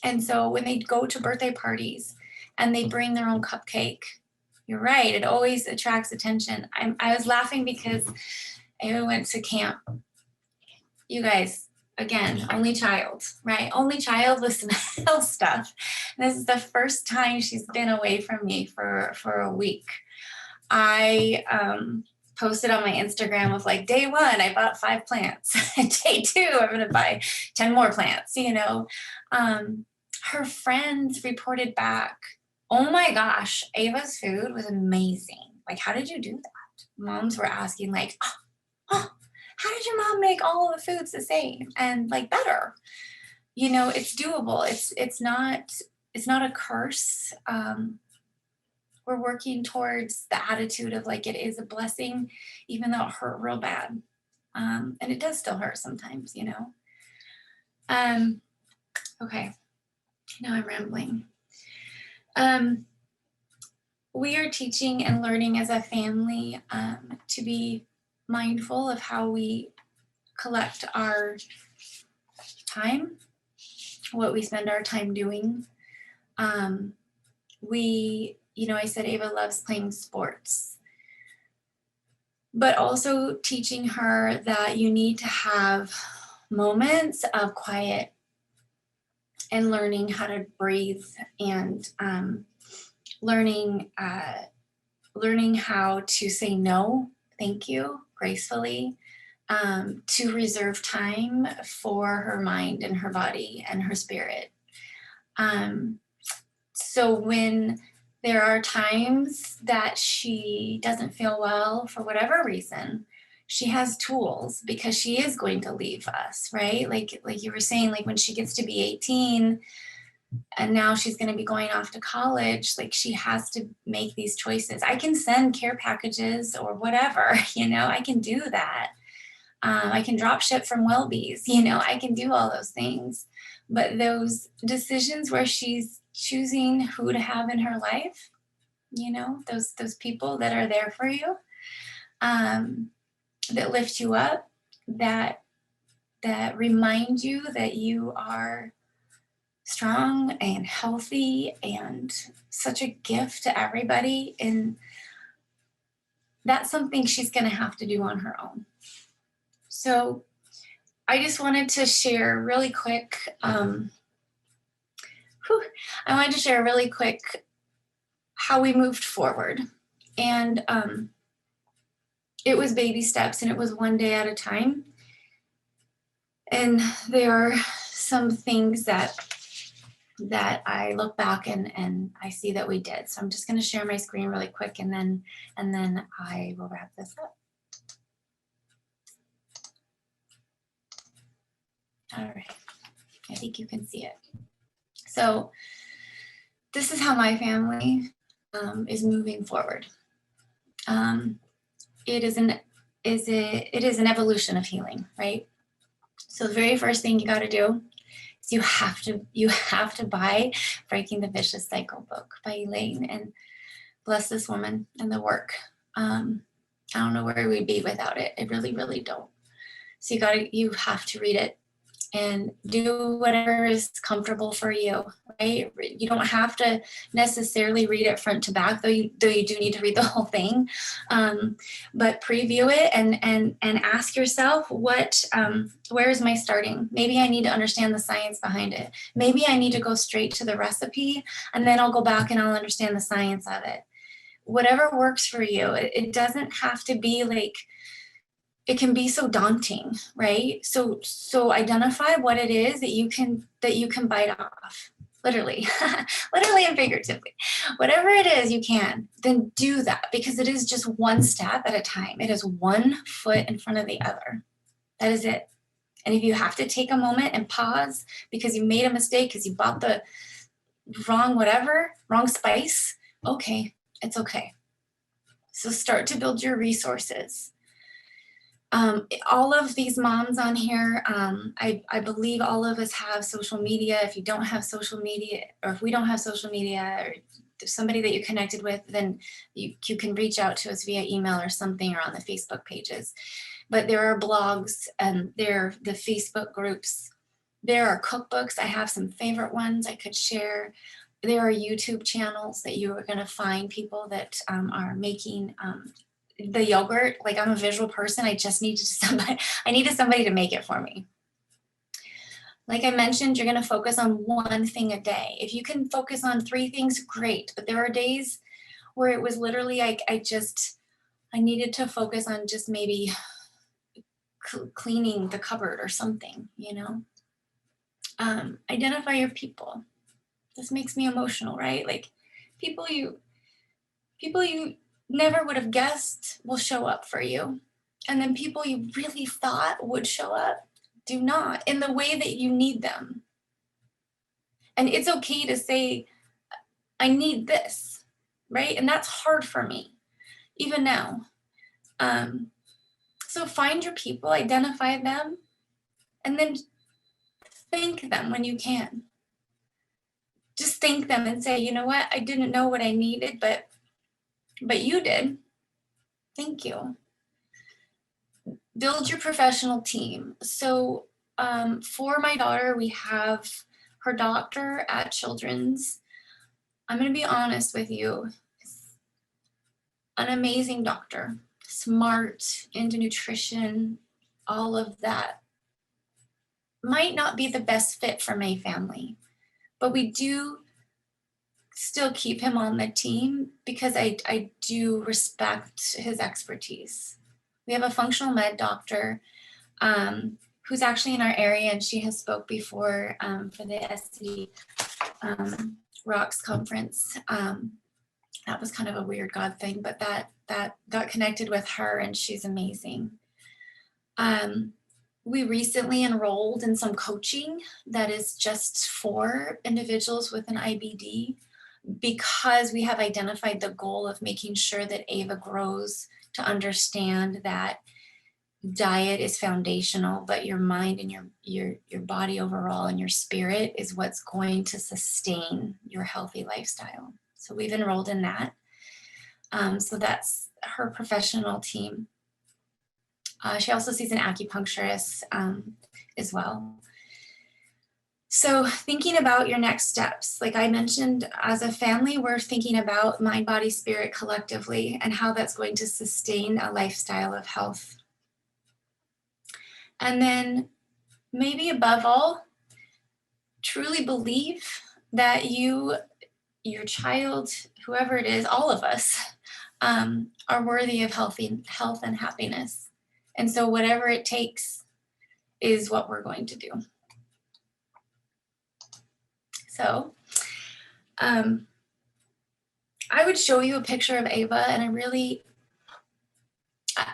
And so when they go to birthday parties and they bring their own cupcake, you're right, it always attracts attention. I was laughing because I went to camp. You guys, again, only child, right? Only child, listen to health stuff. This is the first time she's been away from me for a week. I posted on my Instagram of like, day 1, I bought 5 plants. Day 2, I'm gonna buy 10 more plants, Her friends reported back, oh my gosh, Ava's food was amazing. Like, how did you do that? Moms were asking like, how did your mom make all of the foods the same and like better? It's doable. It's not a curse. We're working towards the attitude of like, it is a blessing, even though it hurt real bad. And it does still hurt sometimes, Okay, now I'm rambling. We are teaching and learning as a family to be mindful of how we collect our time, what we spend our time doing. I said Ava loves playing sports, but also teaching her that you need to have moments of quiet and learning how to breathe, and learning how to say no, thank you, gracefully, to reserve time for her mind and her body and her spirit. So when there are times that she doesn't feel well for whatever reason, she has tools, because she is going to leave us, right? Like you were saying, like when she gets to be 18 and now she's going to be going off to college, like she has to make these choices. I can send care packages or whatever, I can do that. I can drop ship from Welby's, you know, I can do all those things. But those decisions where she's choosing who to have in her life, you know, those people that are there for you, that lift you up, that remind you that you are strong and healthy and such a gift to everybody. And that's something she's going to have to do on her own. So I just wanted to share really quick, I wanted to share really quick how we moved forward. And it was baby steps, and it was one day at a time. And there are some things that I look back and I see that we did. So I'm just going to share my screen really quick, and then I will wrap this up. All right, I think you can see it. So this is how my family is moving forward. It is an evolution of healing, right? So the very first thing you got to do is you have to buy Breaking the Vicious Cycle book by Elaine, and bless this woman and the work. I don't know where we'd be without it. I really, really don't. So you have to read it and do whatever is comfortable for you, right? You don't have to necessarily read it front to back, though you do need to read the whole thing. But preview it and ask yourself, where is my starting? Maybe I need to understand the science behind it. Maybe I need to go straight to the recipe, and then I'll go back and I'll understand the science of it. Whatever works for you. It doesn't have to be like, it can be so daunting, right? So identify what it is that you can bite off, literally, literally and figuratively. Whatever it is you can, then do that, because it is just one step at a time. It is one foot in front of the other. That is it. And if you have to take a moment and pause because you made a mistake, because you bought the wrong spice, okay, it's okay. So start to build your resources. All of these moms on here, I believe all of us have social media. If you don't have social media, or if we don't have social media, or somebody that you're connected with, then you can reach out to us via email or something, or on the Facebook pages. But there are blogs, and there are the Facebook groups. There are cookbooks. I have some favorite ones I could share. There are YouTube channels that you are going to find people that are making the yogurt. Like, I'm a visual person. I just needed somebody to make it for me. Like I mentioned, you're going to focus on one thing a day. If you can focus on 3 things, great. But there are days where it was literally like, I needed to focus on just maybe cleaning the cupboard or something, you know. Identify your people. This makes me emotional, right? Like, people you never would have guessed will show up for you. And then people you really thought would show up do not, in the way that you need them. And it's okay to say, I need this, right? And that's hard for me, even now. So find your people, identify them, and then thank them when you can. Just thank them and say, you know what? I didn't know what I needed, but you did. Thank you. Build your professional team. So for my daughter, we have her doctor at Children's. I'm going to be honest with you. An amazing doctor, smart, into nutrition, all of that. Might not be the best fit for my family, but we do still keep him on the team because I do respect his expertise. We have a functional med doctor who's actually in our area, and she has spoke before for the SCDA Rocks conference. That was kind of a weird God thing, but that got connected with her, and she's amazing. We recently enrolled in some coaching that is just for individuals with an IBD, because we have identified the goal of making sure that Ava grows to understand that diet is foundational, but your mind and your body overall and your spirit is what's going to sustain your healthy lifestyle. So we've enrolled in that. So that's her professional team. She also sees an acupuncturist as well. So thinking about your next steps, like I mentioned, as a family, we're thinking about mind, body, spirit collectively and how that's going to sustain a lifestyle of health. And then maybe above all, truly believe that you, your child, whoever it is, all of us, are worthy of health and happiness. And so whatever it takes is what we're going to do. So I would show you a picture of Ava, and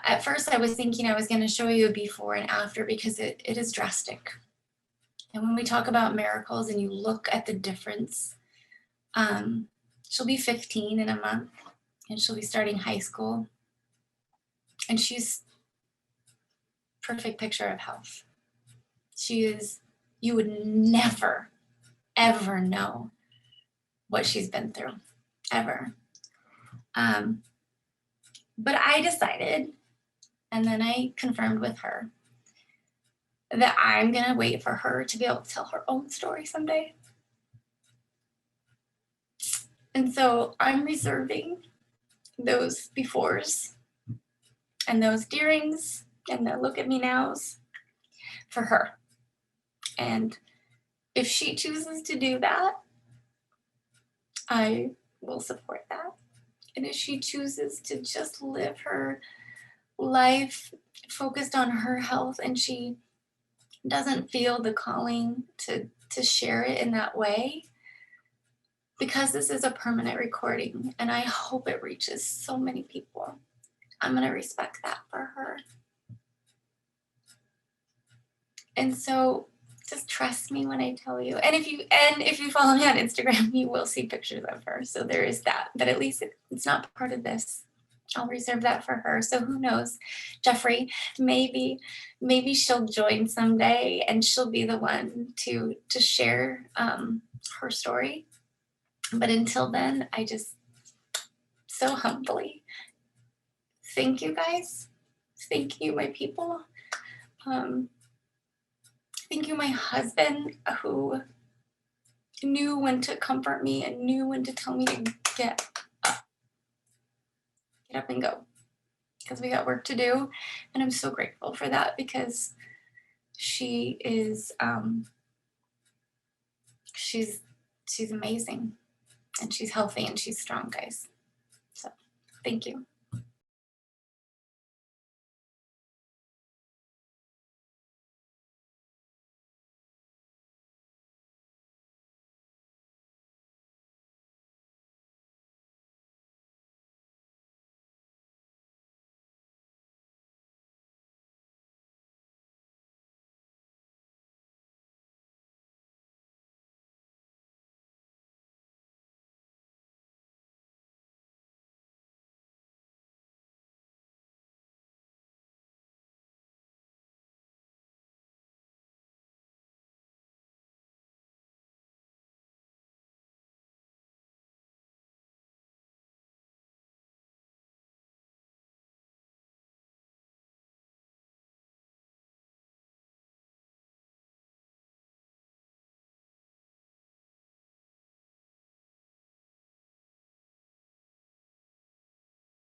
at first I was thinking I was going to show you a before and after because it is drastic. And when we talk about miracles and you look at the difference, she'll be 15 in a month and she'll be starting high school. And she's perfect picture of health. She is, you would never, ever know what she's been through, ever. But I decided, and then I confirmed with her, that I'm gonna wait for her to be able to tell her own story someday. And so I'm reserving those befores and those durings and the look at me nows for her. And if she chooses to do that, I will support that. And if she chooses to just live her life focused on her health and she doesn't feel the calling to share it in that way, because this is a permanent recording and I hope it reaches so many people, I'm going to respect that for her. And so just trust me when I tell you. And if you follow me on Instagram, you will see pictures of her. So there is that, but at least it's not part of this. I'll reserve that for her. So who knows, Jeffrey, maybe she'll join someday and she'll be the one to share her story. But until then, I just so humbly thank you guys. Thank you, my people. Thank you, my husband, who knew when to comfort me and knew when to tell me to get up and go, because we got work to do. And I'm so grateful for that, because she is, she's amazing, and she's healthy and she's strong, guys. So thank you.